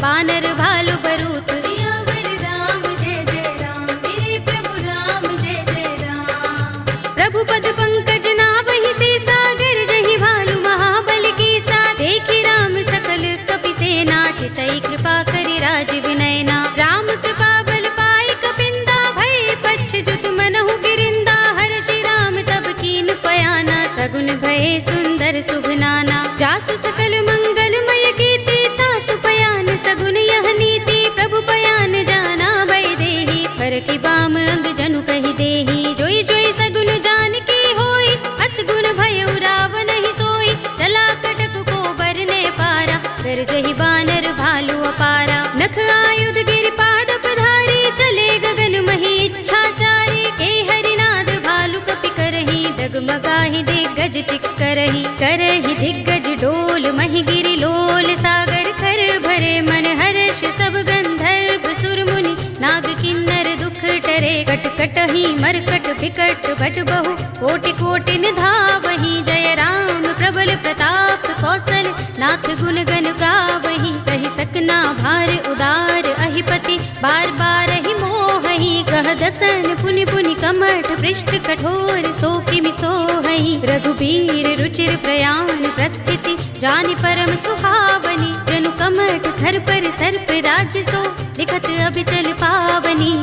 बानर भालु बरूथ। सियावर राम जय जय राम, मेरे प्रभु राम जय जय राम। प्रभु पद पंकज नावहि सीसा, गरजहि भालु महाबल कीसा। देखि राम सकल कपि सेना, चितई कृपा करि राज विनयना। राम कृपा बल पाई कपिंदा, भय पच्छ जुत मनहु गिरिंदा। हर्षि राम तब कीन पयाना, सगुन भय सुंदर शुभ नाना। जासु सकल मंगलमय कीर्ति, तासु पयान सगुन यह नीति। प्रभु पयान जाना भय देहि, फरकि बाम अंग जनु कहि देहि। जोई जोई सगुन जानकी होई, अस गुण भयउ रावण ही सोई। चला कटक को बरने पारा, गरजहि बानर भालु अपारा। नख आयुध गिरि पाद पधारी, चले गगन मही इच्छाचारी। के हरिनाद भालु कपि करहि, डगमगाहि दिग्गज चिक्करहि। करहि दिग्गज डोल महि गिरि लोल सागर। कर भरे मन हर्ष सब गंधर्व सुर मुनि, नाग किन्नर दुख टरि। करे। कट कट ही मरकट बिकट भट बहु कोटि कोटि निधावहि। जय राम प्रबल प्रताप कौशल नाथ गुण गण गावहि। सहि सकना भार उदार अहिपति बार बार ही मोहहि। कह दसन पुनि पुनि कमठ पृष्ठ कठोर सो किमि सोहहि। रघुबीर रुचिर प्रयाण प्रस्थिति जानि परम सुहावनी। जनु कमठ खर पर सर्प राज सो लिखत अभिचल पावनी।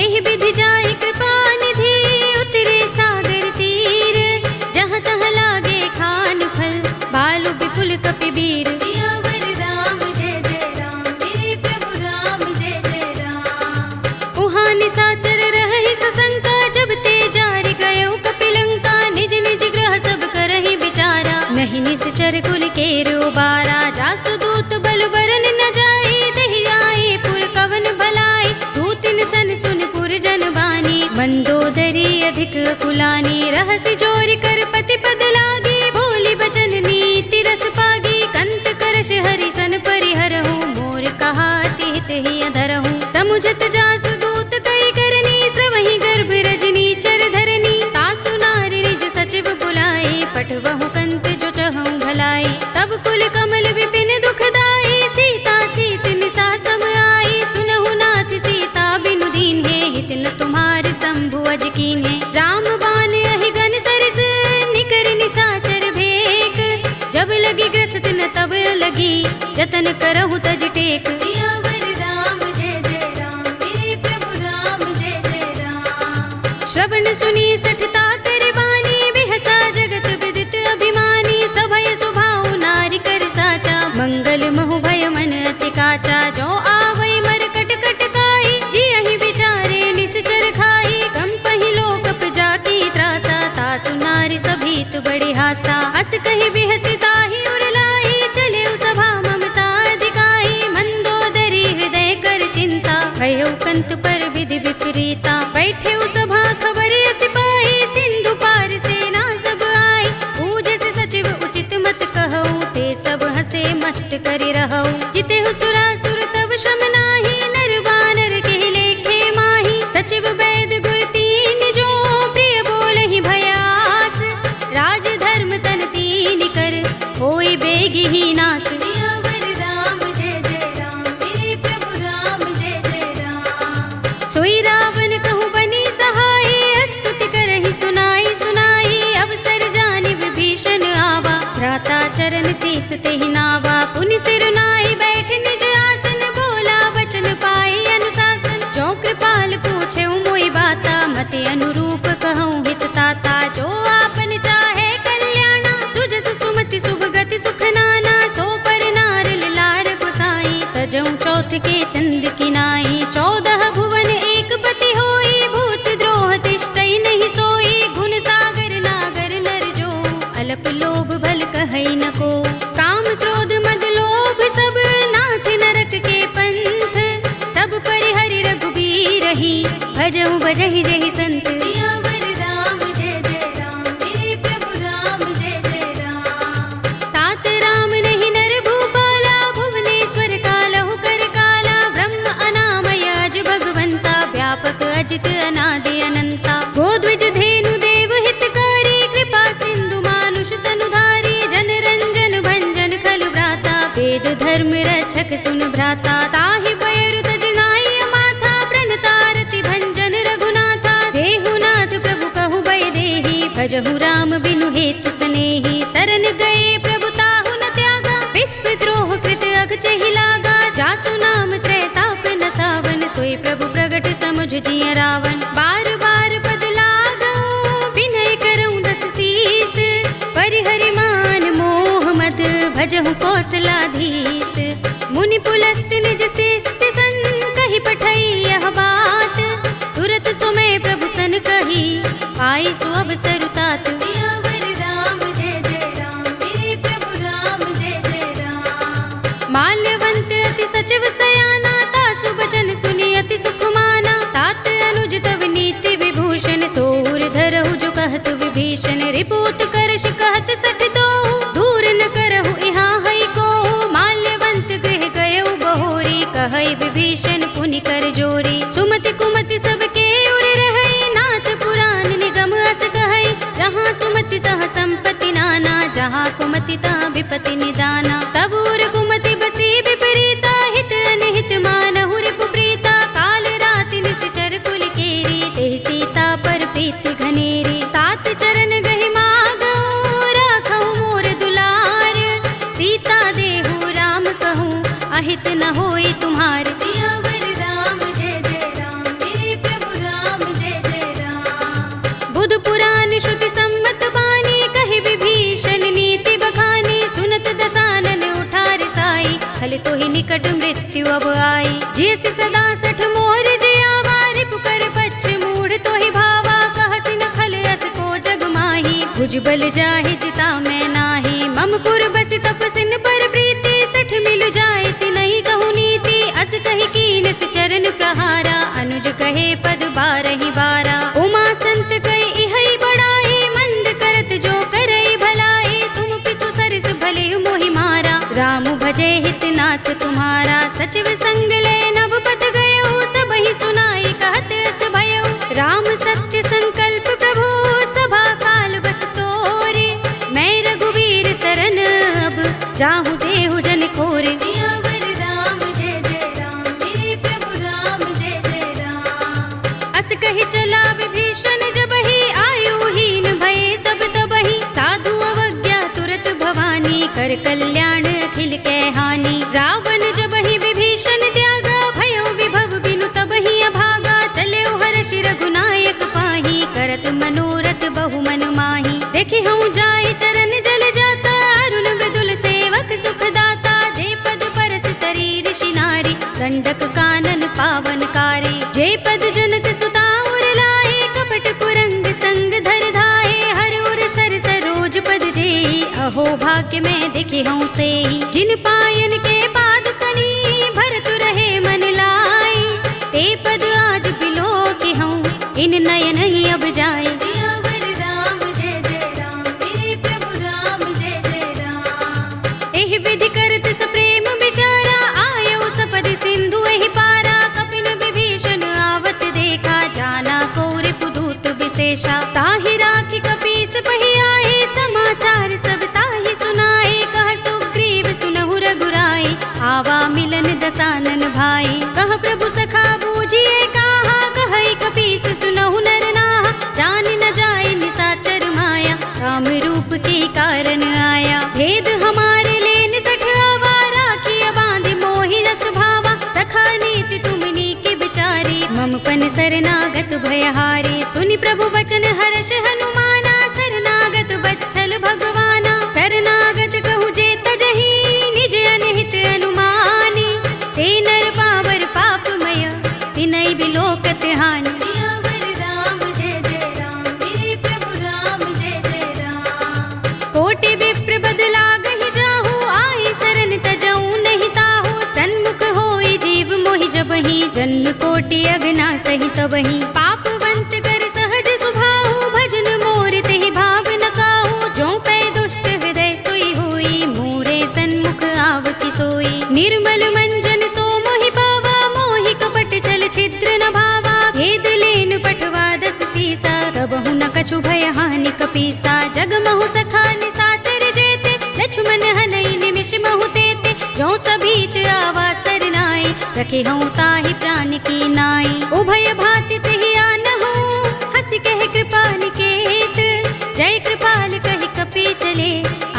एहि विधि जाहि कृपा निधि उतरे सागर तीर। जहाँ तहाँ लागे खान फल भालु विपुल कपिबीर। सियावर राम जय जय राम मेरे प्रभु राम जय जय राम। उहाँ निसाचर रहहि सशंका जब ते जारि गयो कपिलंका। निज निज ग्रह सब करहि विचारा नहीं निश्चर कुल केरो बारा। जासु दूत बल बरन न जाई दहि आए पुर कवन भलाई। दूतिन सन सुन पुर जन बानी मंदोदरी अधिक कुलानी। रहसि जोरि कर पति पद लागी बोली बचन नीति रस पागी। कंत करश हरि सन परिहरहु मोर कहा तिहित ही अधरहु। समुझत जासु दूत कई करनी श्रवहि गर्भ रजनी चर धरनी। तासु नारि निज सचिव बुलाए पठवहु कंत जो चहु भलाई। तब कुल कमल विपिन दुखदाई सीता सीत निसा सम आई। सुनहु नाथ सीता बिनु दीन है हित न तुम्हार शंभु अज कीन्हे। राम बाण अहि गन सरस निकर निसाचर भेक। जब लगी ग्रसत न तब लगी जतन करहु तज टेक। सियावर राम जय जय राम मेरे प्रभु राम जय जय राम। श्रवण सुनी सठता कर बानी बिहसा जगत विदित अभिमानी। सभय सुभाउ नारी कर साचा मंगल महु भय मन अति काचा। जो आवै मर कट कट काई जियहि विचारे निश्चर खाई। कंपहि लोकप जाकी त्रासा तासु नारी सभीत बड़े हासा। हस कहि बिहसि ताहि उर लाई चले सभा ममता अधिकाई। मंदोदरी हृदय कर चिंता भयो कंत पर विधि विपरीता। बैठे सभा खबर सिपाही सिंधु पार सेना सब आई। पूजस सचिव उचित मत कहऊ ते सब हसे मष्ट करि रहऊ। जितेहु सुरासुर तब श्रम नाही नर बानर केहि लेखे माही। सचिव वैद गुर तीन जो प्रिय बोलहि भयास। राज धर्म तन तीन कर होई बेगी ही नास। सियावर राम जय जय राम मेरे प्रभु राम जय जय राम। सोई रावण कहु बनी सहाय स्तुति करहि सुनाई सुनाई। अवसर जानि विभीषण आवा भ्राता चरण शीस तेहि नावा। पुनि सिर नाई बैठ निज आसन बोला वचन पाई अनुशासन। जो कृपाल पूछे मोई बाता मते अनुरूप कहूँ हित ताता। जो आपन चाहे कल्याणा सुजस सुमति शुभ गति सुख नाना। सो पर नार लार गोसाई तजऊ चौथ के चंद किनाई। 14 भुवन एक पति होई भूत द्रोह तिष्ठई नहीं सोई। गुण सागर नागर नर जो अल्प लोभ भल कहई न को। काम क्रोध मद लोभ सब नाथ नरक के पंथ। सब परिहरि रघुबीर ही भजहु भजहि जहि संत। सियावर राम जय जय राम मेरे प्रभु राम जय जय राम। तात राम नहीं नर भूपाला भुवनेश्वर कालहु कर काला। ब्रह्म अनामय अज भगवंता व्यापक अजित अनादि अनंता। गोद्विज धेनु देव हितकारी कृपा सिंधु मानुष तनुधारी। जन रंजन भंजन खल भ्राता वेद धर्म रक्षक सुन भ्राता। ताहि बयरु तज नाई माथा प्रणतारति भंजन रघुनाथा। देहुनाथ प्रभु कहु बै देहि भजहु राम बिनु हेतु सनेहि। शरण गए प्रभु ताहु न त्यागा विस्प द्रोह कृत अघचहि लागा। जासु नाम त्रैताप न सावन सोई प्रभु प्रगट समुझ जिय रावण। बार बार पद लागऊ विनय करऊँ दस शीस। परिहरि मान मोह मद भजहु कौशलाधीश। मुनि पुलस्त निज शिष्य सन कहि पठई यह बात। तुरत सुमय प्रभु सन कही पाई सु अवसर तात। सियावर राम जय जय राम मेरे प्रभु राम जय जय राम। माल्यवंत अति सचिव सयाना तासु बचन सुनि अति सुख माना। तात अनुज तव नीति विभूषण सोर धरहु जो कहत विभीषण। रिपुत करश कहत सठ दो दूर न करहु यहाँ हई को। माल्यवंत गृह गयउ बहोरी कहई विभीषण पुनि कर जोरी। सुमति कुमति सबके उर जहाँ कुमति तहाँ विपति निदाना। तब उर कुमति बसी विपरीता, हित अनहित मानहु रिपु प्रीता। काल राति निश्चर कुल केरी, तेहि सीता पर प्रीति घनेरी। तात चरण गहि मागहु, राखहु मोर दुलार। सीता देहु राम कहूँ, अहित न होई तुम्हार। सियावर राम जय जय राम, मेरे प्रभु राम जय जय राम। बुध पुराण श्रुति सम्मत बानी, कहि विभीषण नीति बखानी। सुनत दसानन उठा रिसाई, खल तो ही निकट मृत्यु अब आई। जियसि सदा सठ मोर जियावा, रिपु कर पच्छ मूढ़ तो ही भावा। कहसि न खल अस को जग माही, भुज बल जाहि जिता मैं नाही। मम पुर बसि तपसिन पर प्रीति, सठ मिल जाए तिनहि कहु नीति। अस कहि कीनस चरण प्रहारा, अनुज कहे पद बारहि बारा। उमा संत कहि इहै बड़ाई, मंद करत जो करई भलाई। तुम पितु सरस भले मोहि मारा, राम भजे हित नाथ तुम्हारा। सचिव संग ले नभ पथ गयो, सबहि सुनाई कहत अस भयो। राम सत्य संकल्प प्रभु, सभा काल बस तोरे। मैं रघुवीर सरन अब, जाहु देहु जन खोरे। सियावर राम जय जय राम, मेरे प्रभु राम जय जय राम। अस कहि चला विभीषण जबहि, आयुहीन भये सब तबहि। साधु अवज्ञा तुरत भवानी, कर कल्याण अखिल कै हानि। रावण जबहि विभीषण त्यागा, भयो विभव बिनु तबहि अभागा। चले हर्षि रघुनायक पाही, करत मनोरथ बहु मन माही। देखि हूँ जाय चरण जल जाता, अरुण मृदुल सेवक सुख दाता। जे पद परस तरी ऋषि नारी, गंडक कानन पावन कारी। जे पद जनक सुता उर लाए, कपट कुरंग संग धर धाए। हर उर सर सरोज पद जेई, अहो भाग्य में दिखे हूँ तेई। जिन पायन के पाद कनी, भरत रहे मन लाई। ते पद आज बिलो के हूँ, इन नयन ही अब जाए। सियावर राम जय जय राम, मेरे प्रभु राम जय जय राम। एहि विधि करत सप्रेम विचारा, आयो सपद सिंधु एहि पारा। कपिन विभीषण आवत देखा, जाना को रिपुदूत विशेषा। ताहि राखी कपीस पहि आए, समाचार सब ताहि सुनाए। कह सुग्रीव सुनहु रघुराई, आवा मिलन दसानन भाई। कह प्रभु सखा बूझिए कहा, कहई कपीस सुनहु नर नाहा। जान न जाए निसाचर माया, काम रूप के कारण आया। भेद हमारे लेन सठ आवा, राखिया बांधि मोहि रस भावा। सखा नीति तुमनी के बिचारी, मम पन शरणागत भयहारी। सुनि प्रभु वचन हर्ष हनुमाना, शरणागत बच्छल भगवाना। शरणागत कहु जे तजहि, निज अनहित अनुमानी। ते नर पावर पापमय, तिनहि बिलोकत हानि। सियावर राम जय जय राम, मेरे प्रभु राम जय जय राम। कोटि विप्र बदला गहि जाहु, आई शरण तजऊ नहीं ताहु। सन्मुख होई जीव मोहि जबहि, जन्म कोटि अगना सहि तबहि। पापवंत कर सहज सुभाहु, भजन मोर तेहि भाव न काहू। जो पै दुष्ट हृदय सोई होई, मोरे सन्मुख आवति सोई। निर्मल मंजन सो मोहि पावा, मोहि कपट छल छिद्र न भावा। भेद लेन पठवा दस सीसा, तबहु न कछु भय हानि कपीसा। जग महु सखा निसाचर जेते, लक्ष्मण हनई निमिष महु तेते। जो सभीत आवा सरनाई, रखे हूँ ताहि प्राण की नाई। उभय भाति तेहि आनहु, हंसि कहे कृपाल केत। जय कृपाल कहि कपि चले,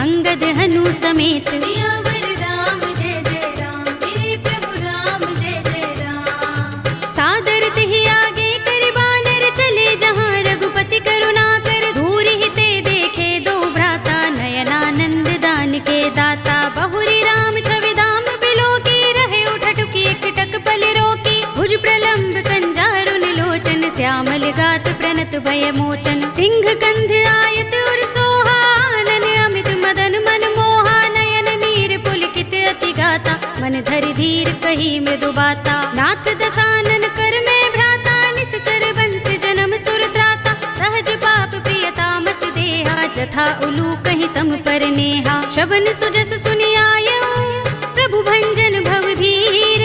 अंगद हनु समेत। सियावर राम जय जय राम, मेरे प्रभु राम जय जय राम। सादर तेहि आगे करि बानर, चले जहाँ रघुपति करुणा कर। दूरि ही ते देखे दो भ्राता, नयनानंद दान के दाता। बहुरी राम छवि धाम बिलोकी, रहे उठठुकी एकटक पल रोकी। भुज प्रलंब कंजारुन लोचन, श्यामल गात प्रणत भय मोचन। सिंह कंध आयत उर सोहा, आनन अमित मदन मन मोहा। नयन नीर पुलकित अति गाता, मन धरि धीर कही मृदु बाता। नाथ दसानन कर में भ्राता, निश्चर वंश जन्म सुर त्राता। सहज पाप प्रियतामस देहा, जथा उलू कहि तम पर नेहा। शवन सुजस सुनि आयऊ, प्रभु भंजन भव भीर।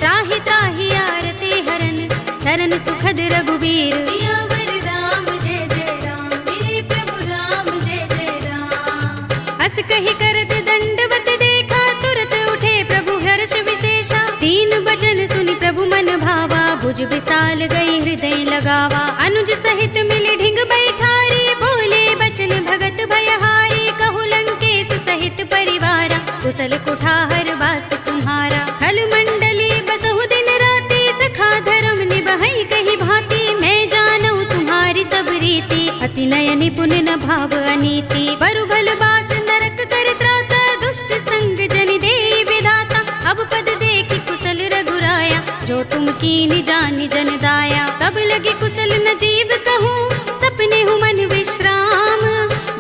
त्राहि त्राहि आरती हरन, शरण सुखद रघुबीर। सियावर राम जय जय राम, मेरे प्रभु राम जय जय राम। हस कही करत दंडवत देखा, तुरत उठे प्रभु हर्ष विशेषा। तीन बचन सुनि प्रभु मन भावा, भुज विशाल गई हृदय लगावा। अनुज सहित मिले ढिंग बैठारी, बोले बचन भगत भयहारी। कहु लंकेश सहित परिवारा, कुशल कुठार वास तुम्हारा। खल मंडली बसहु दिन राति, सखा धर्म निबहै कही भांति। मैं जानऊ तुम्हारी सब रीति, अति नय निपुण न भाव अनीति। बरु भल बास नरक कर त्राता, दुष्ट संग जन देई विधाता। अब पद देखि कुशल रघुराया, जो तुम कीनि जानि जन दाया। तब लगे कुशल न जीव कहूँ, सपने हूँ मन विश्राम।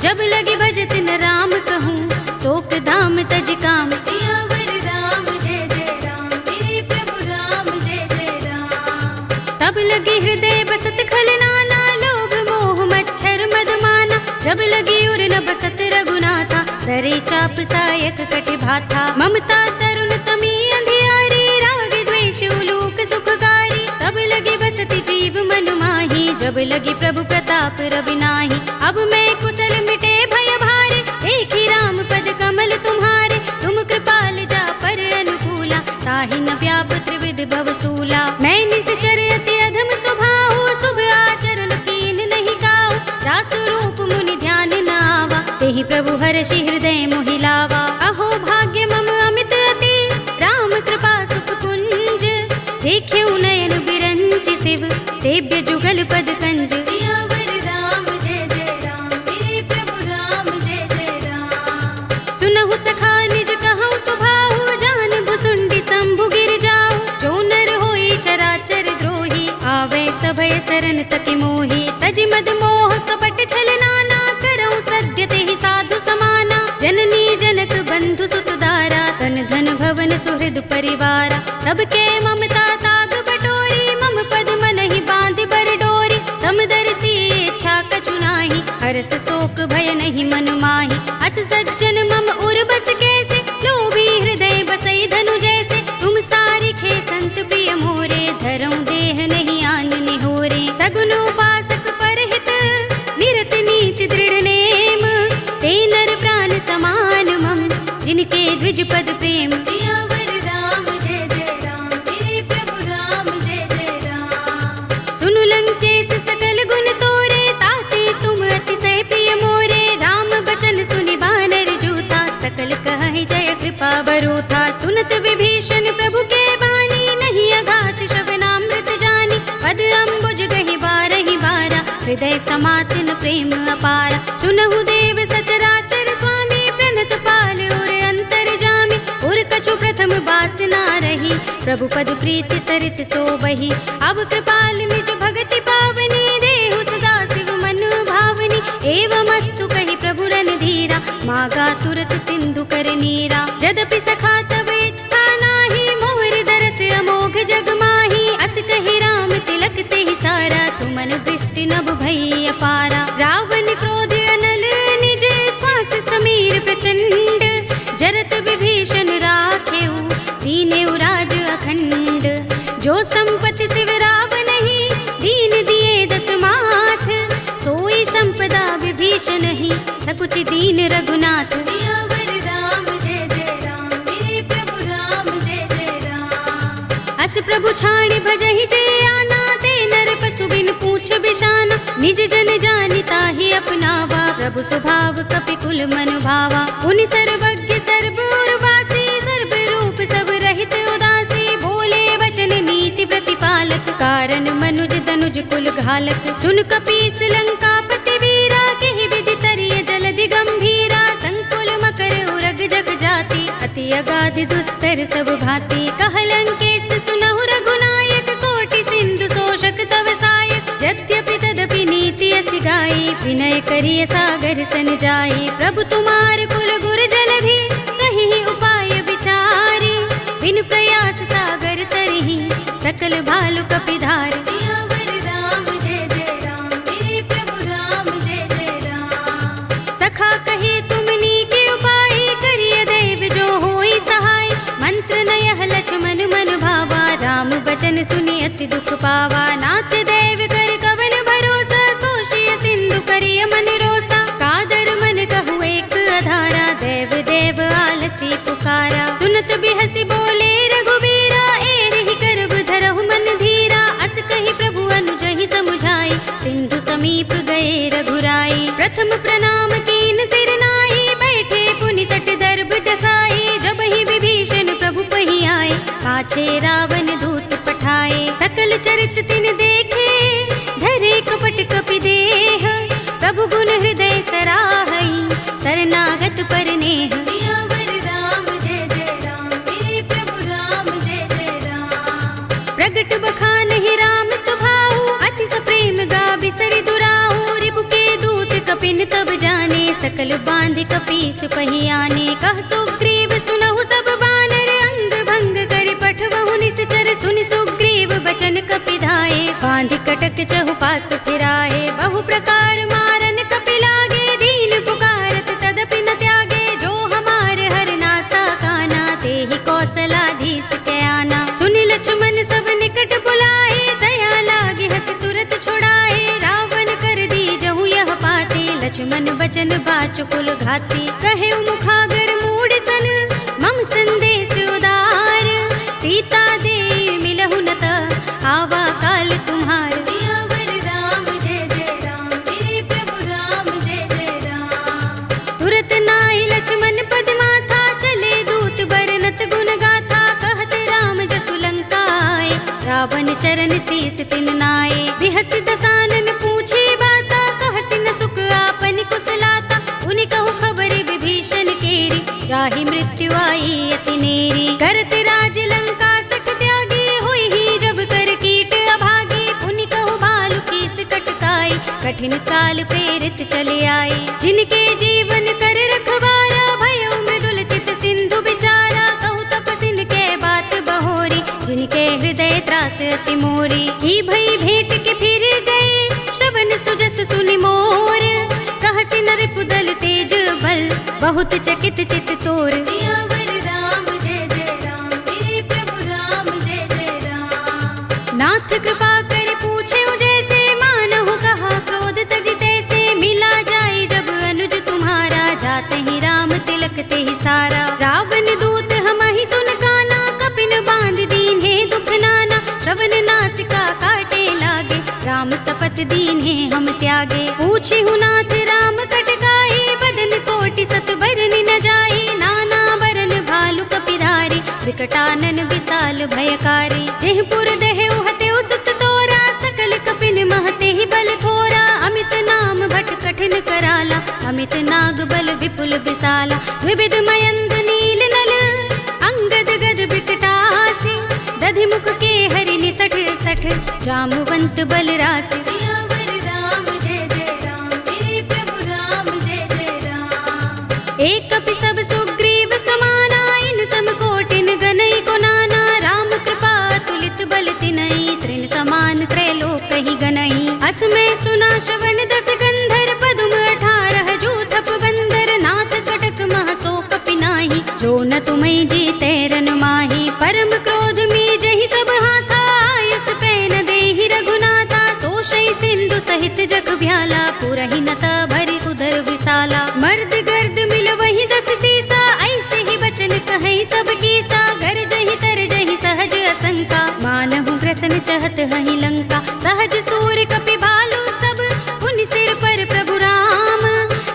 जब लगे भजत न राम कहूँ, शोक धाम तज काम। सियावर राम जय जय राम, मेरे प्रभु राम जय जय राम। तब लगे हृदय बसत खल नाना, लोभ मोह मच्छर मद माना। जब लगी उर न बसत रघुनाथा, धरे चाप सायक कटि भाथा। ममता तरुण तमी अंधियारी, राग द्वेष उलूक सुखकारी। तब लगे बसति जीव मन माही, जब लगी प्रभु प्रताप रवि नाही। अब मैं कुशल मिटे भय भारे, देखी राम पद कमल तुम्हारे। तुम कृपाल जा पर अनुकूला, ताहि न व्याप त्रिविध भवसूला। मैं निश्चर अति अधम स्वभाव, शुभ आचरण कीन नहीं काऊ। जासु रूप मुनि ध्यान न आवा, तेहि प्रभु हर्षि हृदय मोहि लावा। अहो भाग्य मम अमित अति, राम कृपा सुख कुंज। देख्यऊ नयन बिरंचि शिव, सेव्य जुगल पद कंज। सियावर राम जय जय राम, मेरे प्रभु राम जय जय राम। सुनहु सखा निज कहूँ सुभाहु, जान भुसुंडी शंभु गिर जाऊ। जो नर होई चराचर द्रोही, आवे सभय सरन तति मोही। तज मद मोह कपट छल नाना, करऊँ सद्य तेहि साधु समाना। जननी जनक बंधु सुत दारा, तन धन भवन सुहृद परिवारा। सबके ममता ताग बटोरी, मम पद मनहि बांध बर डोरी। समदर्शी इच्छा कछु नाही, हरस शोक भय नहीं मन माही। अस सज्जन मम उर बस कैसे, लोभी हृदय बसई धनु जैसे। तुम सारिखे संत प्रिय मोरे, धरऊँ देह नहीं आन निहोरे। सगुन उपासक परहित, निरत नीति दृढ़ नेम। ते नर प्राण समान मम, जिनके द्विज पद प्रेम। सियावर राम जय जय राम, मेरे प्रभु राम जय जय राम। सुनु लंकेश सकल गुण तोरे, ताते तुम अतिशय प्रिय मोरे। राम बचन सुनि बानर जूथा, सकल कहहि जय कृपा बरूथा। सुनत विभीषण प्रभु के बानी, नहीं अघात श्रवणामृत जानी। पद अम्बुज गहि बारहि बारा, हृदय समात न प्रेम अपारा। सुनहु देव सचराचर स्वामी, प्रणत पाल उर अंतर जामी। उर कछु प्रथम बास ना रही, प्रभु पद प्रीति सरित सोबही। अब कृपाल निज भगति पावनी, देहु सदा शिव मन भावनी। एवमस्तु कहि प्रभु रणधीरा, मागा तुरत सिंधु कर नीरा। यद्यपि सखा तब इच्छा नाही, मोहर दरस अमोघ जग माही। अस कहि राम तिलक तेहि सारा, सुमन दृष्टि नभ भई अपारा। रावण क्रोध अनल निज, श्वास समीर प्रचंड। जरत विभीषण राखेऊ, दीनेऊ राज अखंड। जो संपत्ति शिव रावण ही, दीन दिए दस माथ। सोई संपदा विभीषण ही, सकुच दीन रघुनाथ। सियावर राम जय जय राम, मेरे प्रभु राम जय जय राम। अस प्रभु छाड़ भजहि जे आना, ते नर पशु बिन पूछ बिशाना। निज जन जानि ताहि अपनावा, प्रभु स्वभाव कपि कुल मन भावा। पुनि सर्वज्ञ सर्व उर्वासी, सर्व रूप सब रहित उदासी। बोले वचन नीति प्रतिपालक, कारण मनुज तनुज कुल घालक। सुन कपीस लंकापति वीरा, केहि विधि तरिय जलधि गंभीरा। संकुल मकर उरग जग जाति, अति अगाध दुस्तर सब भांति। कह लंकेश सुनहु रघुनायक, कोटि सिंधु शोषक तव सायक। यद्यपि तदपि नीति अस गाई, विनय करिय सागर सन जाई। प्रभु तुम्हार कुल गुर जलधि, कहीं उपाय विचारी। बिन प्रयास सागर तरही, सकल भालु कपिधारी। सियावर राम जय जय राम, मेरे प्रभु राम जय जय राम। सखा कहे तुमनी के उपाय, करिय दैव जो होई सहाय। मंत्र नयह लक्ष्मण मन भावा, राम बचन सुनि अति दुख पावा। नाथ दैव कर कवन भरोसा, सोशिय सिंधु करिय मन रोसा। कादर मन कहु एक अधारा, प्रथम प्रणाम कीन सिर नाई, बैठे पुनि तट दर्भ दसाई। जब ही विभीषण प्रभु पही आए, पाछे रावण दूत पठाए। सकल चरित तिन देखे, धरे कपट कपि देह। प्रभु गुण हृदय सराहई, शरणागत पर नेह। सियावर राम जय जय राम, मेरे प्रभु राम जय जय राम। प्रगट बखानहि राम सुभाऊ, अति सप्रेम गा बिसरि दुराऊ। रिपु के दूत कपिन तब जाने, सकल बांध कपीस पहियाने। कह सुग्रीव सुनहु सब बानर, अंग भंग करि पठवहु निश्चर। सुनि सुग्रीव बचन कपि धाये, बांधि कटक चहुपास फिराए। बहु प्रकार मारन कपि लागे, दीन पुकारत तदपि न त्यागे। जो हमार हरनासा काना, तेहि कौशलाधीश के आना। सुनि लक्ष्मण सब निकट बुलाए, दया लागे हंस तुरत छुड़ाए। रावण कर दी जहु यह पाते, लक्ष्मण बचन बाचुकुल घाती। कहे मुखागर मूढ़ सन, मम संदेश उदार। सीता दे मिलहु न त, आवा काल तुम्हार। सियावर राम जय जय राम, मेरे प्रभु राम जय जय राम। तुरत नाई लक्ष्मण पद माथा, चले दूत बरनत गुण गाथा। कहत राम जसु लंका आए, रावण चरण शीस तिन नाए। बिहस दसानन पूछे बाता, कहसि न सुख आपन कुशलाता। उनि कहु खबर विभीषण केरी, जाहि मृत्यु आई अति नेरी। करत राज लंका सठ त्यागी, हुई ही जब कर कीट अभागी। पुनि कहु भालु कीस कटकाई, कठिन काल प्रेरित चले आई। जिनके जीवन कर रखवारा, भयो मृदुल चित सिंधु बिचारा। कहु तपसिन के बात बहोरी, जिनके हृदय त्रास अति मोरी। की भई भेंट के फिर गए, श्रवण सुजस सुनि मोर। कहसि नर पुदल तेज बल, बहुत चकित चित तोर। सियावर राम जय जय राम, मेरे प्रभु राम जय जय राम। नाथ कृपा कर पूछे जैसे, मानहु कहा क्रोध तज तैसे। मिला जाए जब अनुज तुम्हारा, जाते ही राम तिलक ते ही सारा। रावण दूत हमहि सुन काना, कपिन बांध दीन्हे दुख नाना। श्रवण नासिका काटे लागे, राम सपत दीन्हे हम त्यागे। पूछे नाथ राम कटकाई, बदन कोटि सत बरन न जाई। नाना बरन भालु कपिधारी, विकटानन विशाल भयकारी। जेह पुर देहु हतेउ सुत तोरा, सकल कपिन महते ही बल थोरा। अमित नाम भट कठिन कराला, अमित नाग बल विपुल विशाला। विविध मयंद नील नल, अंगद गद बिकटासी। दधि मुख के हरि निसठ सठ, जामुवंत बल रासि। सियावर राम जय जय राम, मेरे प्रभु राम जय जय राम। एक कपि सब सुग्रीव समाना, इन सम कोटिन गनई को नाना। राम कृपा तुलित बल तिनई, तृण समान त्रैलोक ही गनई। अस में सुना श्रवण दस गंधर, पदुम 18 जूथप बंदर। नाथ कटक मह सो कपि नाही, जो न तुम्हें जीते रन माही। परम क्रोध में जहि सब हाथा, आयुष पैन देहि रघुनाथा। तोषई सिंधु सहित जग भ्याला, पुरहि नता भरि उदर विशाला। मर्द गर्द मिल वही 10 सीसा, ऐसे ही बचन कहे सब कीसा। गर जहि तर जहि सहज असंका, मानहु ग्रसन चहत हहि लंका। सहज सूर कपि भालु सब, पुनि सिर पर प्रभु राम।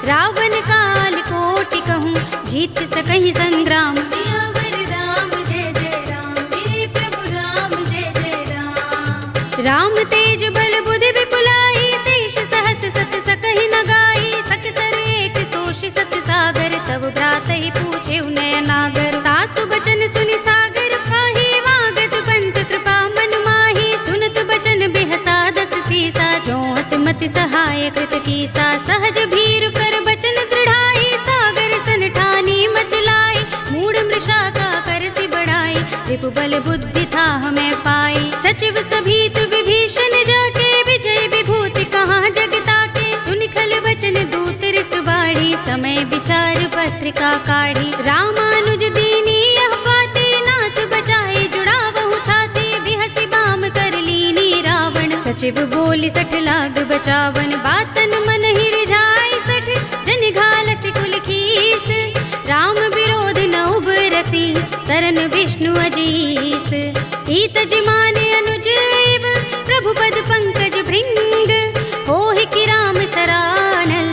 रावण काल कोटि कहूँ, जीत सकहि संग्राम। सियावर राम जय जय राम, मेरे प्रभु राम जय जय राम। राम तेज बल बुद्धि विपुलाई, शेष सहस सत सकहि न गाई। सकसर एक सोषि सत सागर, तब भ्रात ही पूछे नय नागर। तासु बचन सुनि सागर पाही, मागत पंत कृपा मन माही। सुनत बचन बिहसा 10 सीसा, जो हस मति सहाय कृत कीसा। सहज भीरु कर बचन दृढ़ाई, सागर सन ठानी मचलाई। मूढ़ मृषा का कर सि बढ़ाई, रिपु बल बुद्धि था हमें पाई। सचिव सभीत विभीषण जाके, विजय विभूति कहाँ जगता के। सुनि खल बचन दूत रिस बाढ़ी, समय विचार पत्रिका काढ़ी। रामानुज दीनी यह बाते, नाथ बचाए जुड़ा बहु छाते। बिहसि बाम कर लीनी रावण, सचिव बोली 60 लाग बचावन। बातन मन ही रिझाई 60, जन घालसि कुल खीस। राम विरोध न उबरसी, सरन विष्णु अजीस। ईत जिमाने अनुज एव, प्रभु पद पंकज भृंग। होहि कि राम सरानल,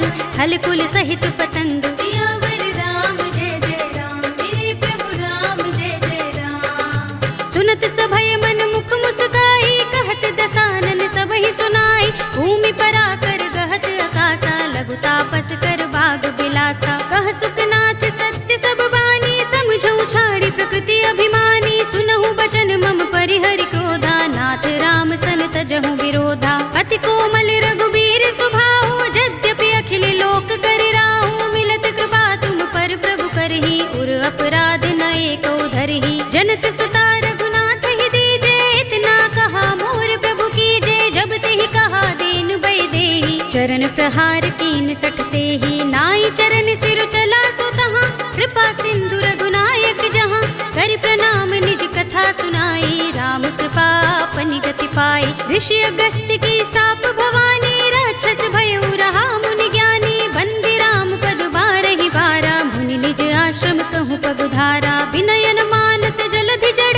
फल कुल सहित पतंग। सियावर राम जय जय राम, मेरे प्रभु राम जय जय राम। सुनत सभय मन मुख मुस्काई, कहत दसानन सबहि सुनाई। भूमि पर आकर गहत आकाशा, लघु तापस कर बाग बिलासा। कह सुखनाथ सत्य सब बानी, समझऊ छाड़ी प्रकृति अभिमानी। सुनहु बचन मम परिहरि क्रोधा, नाथ राम सन तजहु विरोधा। अति कोमल रघुबीर सुभाऊ, यद्यपि अखिल लोक कर राहु। मिलत कृपा तुम पर प्रभु करही, उर अपराध न एको धरही। जनत सुता रघुनाथ ही दीजे, इतना कहा मोर प्रभु कीजे। जब तेहि कहा दीन बय देहि, चरण प्रहार कीन सटते ही। नाई चरण सिर चला सो तहाँ, कृपा सिंधु रघुनायक जहाँ। कर प्रणाम निज कथा सुनाई, राम कृपा अपनी गति पाई। ऋषि अगस्त्य की साप भवानी, राक्षस भयउ रहा मुनि ज्ञानी। बंदी राम पद बारहि बारा, मुनि निज आश्रम कहूँ पगुधारा। विनयन मानत जलधि जड़,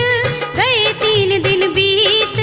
गए 3 दिन बीत।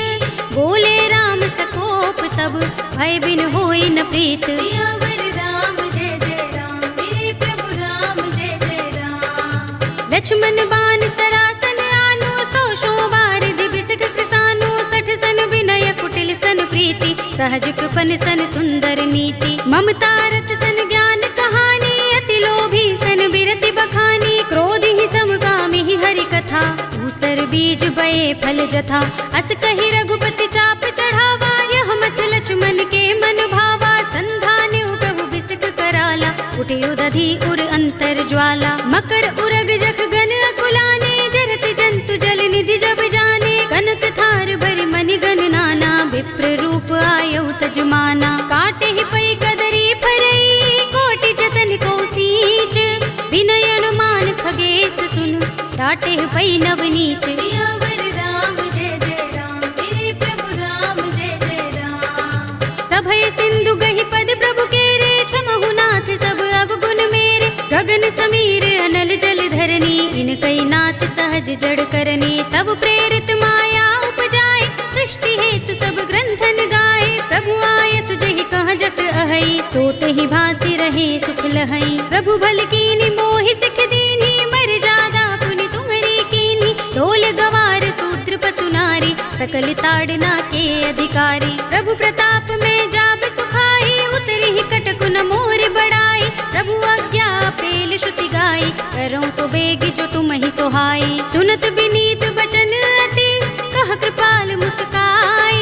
बोले राम सकोप तब, भय बिन होई न प्रीत। सियावर राम जय जय राम, मेरे प्रभु राम जय जय राम। लक्ष्मण बान सरासन आनो, 100 बार दिबिसक कृसानो। 60 सन विनय कुटिल सन प्रीति, सहज कृपन सन सुंदर नीति। ममता रत सन ज्ञान कहानी, अति लोभी सन बिरति बखानी। क्रोधि ही समगामी ही हरि कथा, दूसर बीज बये फल जथा। अस कहि रघुपति चाप चढ़ावा, यह मत लक्ष्मण के मन भावा। संधान्यु प्रभु बिसक कराला, उठे उदधि उर अंतर ज्वाला। मकर उरग जख गन अकुलाने, जरत जंतु जल निधि जब जाने। कनक थार भरि मनि गन नाना, विप्र रूप आयउ तजमाना। काटे ही पई कदरी फरई, कोटि जतन को सींच। विनयन मान खगेश सुन, डाटे ही पई नवनीच। सियावर राम जय जय राम, मेरे प्रभु राम जय जय राम। सभय सिंधु गहि पद प्रभु केरे, क्षमहु नाथ सब अवगुण मेरे। गगन समीर अनल जल धरनी, इनकई नाथ सहज जड़ करनी। तब प्रेरित माया उपजाए, सृष्टि हेतु सब ग्रंथन गाए। प्रभु आय सुजहि कह जस अहै, सोत ही भांति रहे सुख लहै। प्रभु भल कीनि मोहि सिख दीन्ही, मर जादा पुनि तुम्हरी कीन्ही। ढोल गवार शूद्र पशु नारी, सकल ताड़ना के अधिकारी। प्रभु प्रताप में जाब सुखाई, उतरी ही कटकु न मोर बड़ाई। प्रभु आज्ञा पेल श्रुति गाई, करो सो बेग जो तुम ही सोहाई। सुनत विनीत बचन अति, कह कृपाल मुस्काई।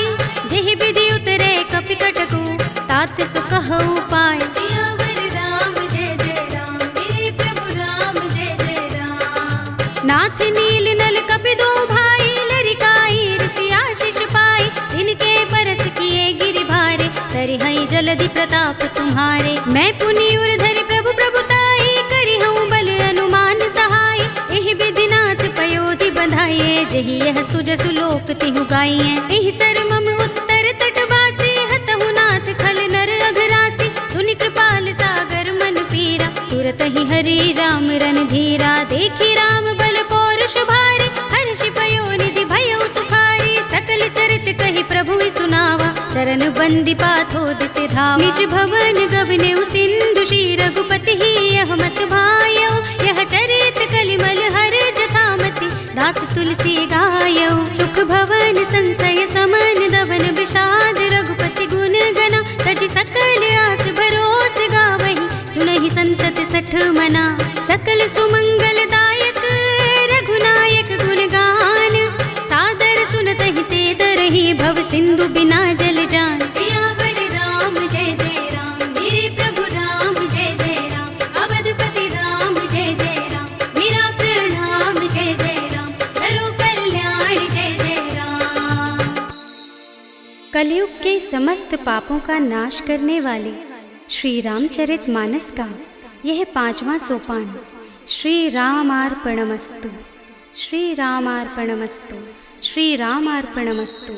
जेहि विधि उतरे कपि कटकु, तात सो कहु पाय। सियावर राम जय जय राम, मेरे प्रभु राम जय जय राम। नाथ नील नल कपि दो भाई, लरिकाई ऋषि आशीष पाई। जिनके बरस किए गिरि भारे, तरिहै जलधि प्रताप तुम्हारे। मैं पुनि उर धरि प्रभु प्रभुताई, करिहऊँ बल अनुमान सहाय। एहि विधि नाथ पयोधि बंधाइए, जहि यह सुजसु लोक तिहु गाइए। एहि सर मम उत्तर तटवासी, हतहु नाथ खल नर अघरासी। सुनि कृपाल सागर मन पीरा, तुरत ही हरि राम रन धीरा। देखी राम बल पौरुष भारी, हर्षि पयो निधि भयउ सुखारी। सकल चरित कहि प्रभु सुनावा, चरण बंदी पाथोद से धावा। निज भवन गवनेउ सिंधु, श्री रघुपति ही यह मत भायौ। यह चरित कलिमल हर जथामति, दास तुलसी गायौ। सुख भवन संशय समन, दवन विषाद रघुपति गुण गना। तज सकल आस भरोस गावहि, सुनहि संतत सठ मना। सकल सुमंगल दायक, रघुनायक गुण गान। सादर सुनतहि ते तरहि, भव सिंधु बिना जल जान। सियावर राम जय जय राम, मेरे प्रभु राम जय जय राम। अवधपति राम जय जय राम, मेरा प्रणाम जय जय राम। करो कल्याण जय जय राम। कलयुग के समस्त पापों का नाश करने वाले श्री रामचरित मानस का यह 5वां सोपान श्री रामार्पणमस्तु, श्री रामार्पणमस्तु, श्री रामार्पणमस्तु।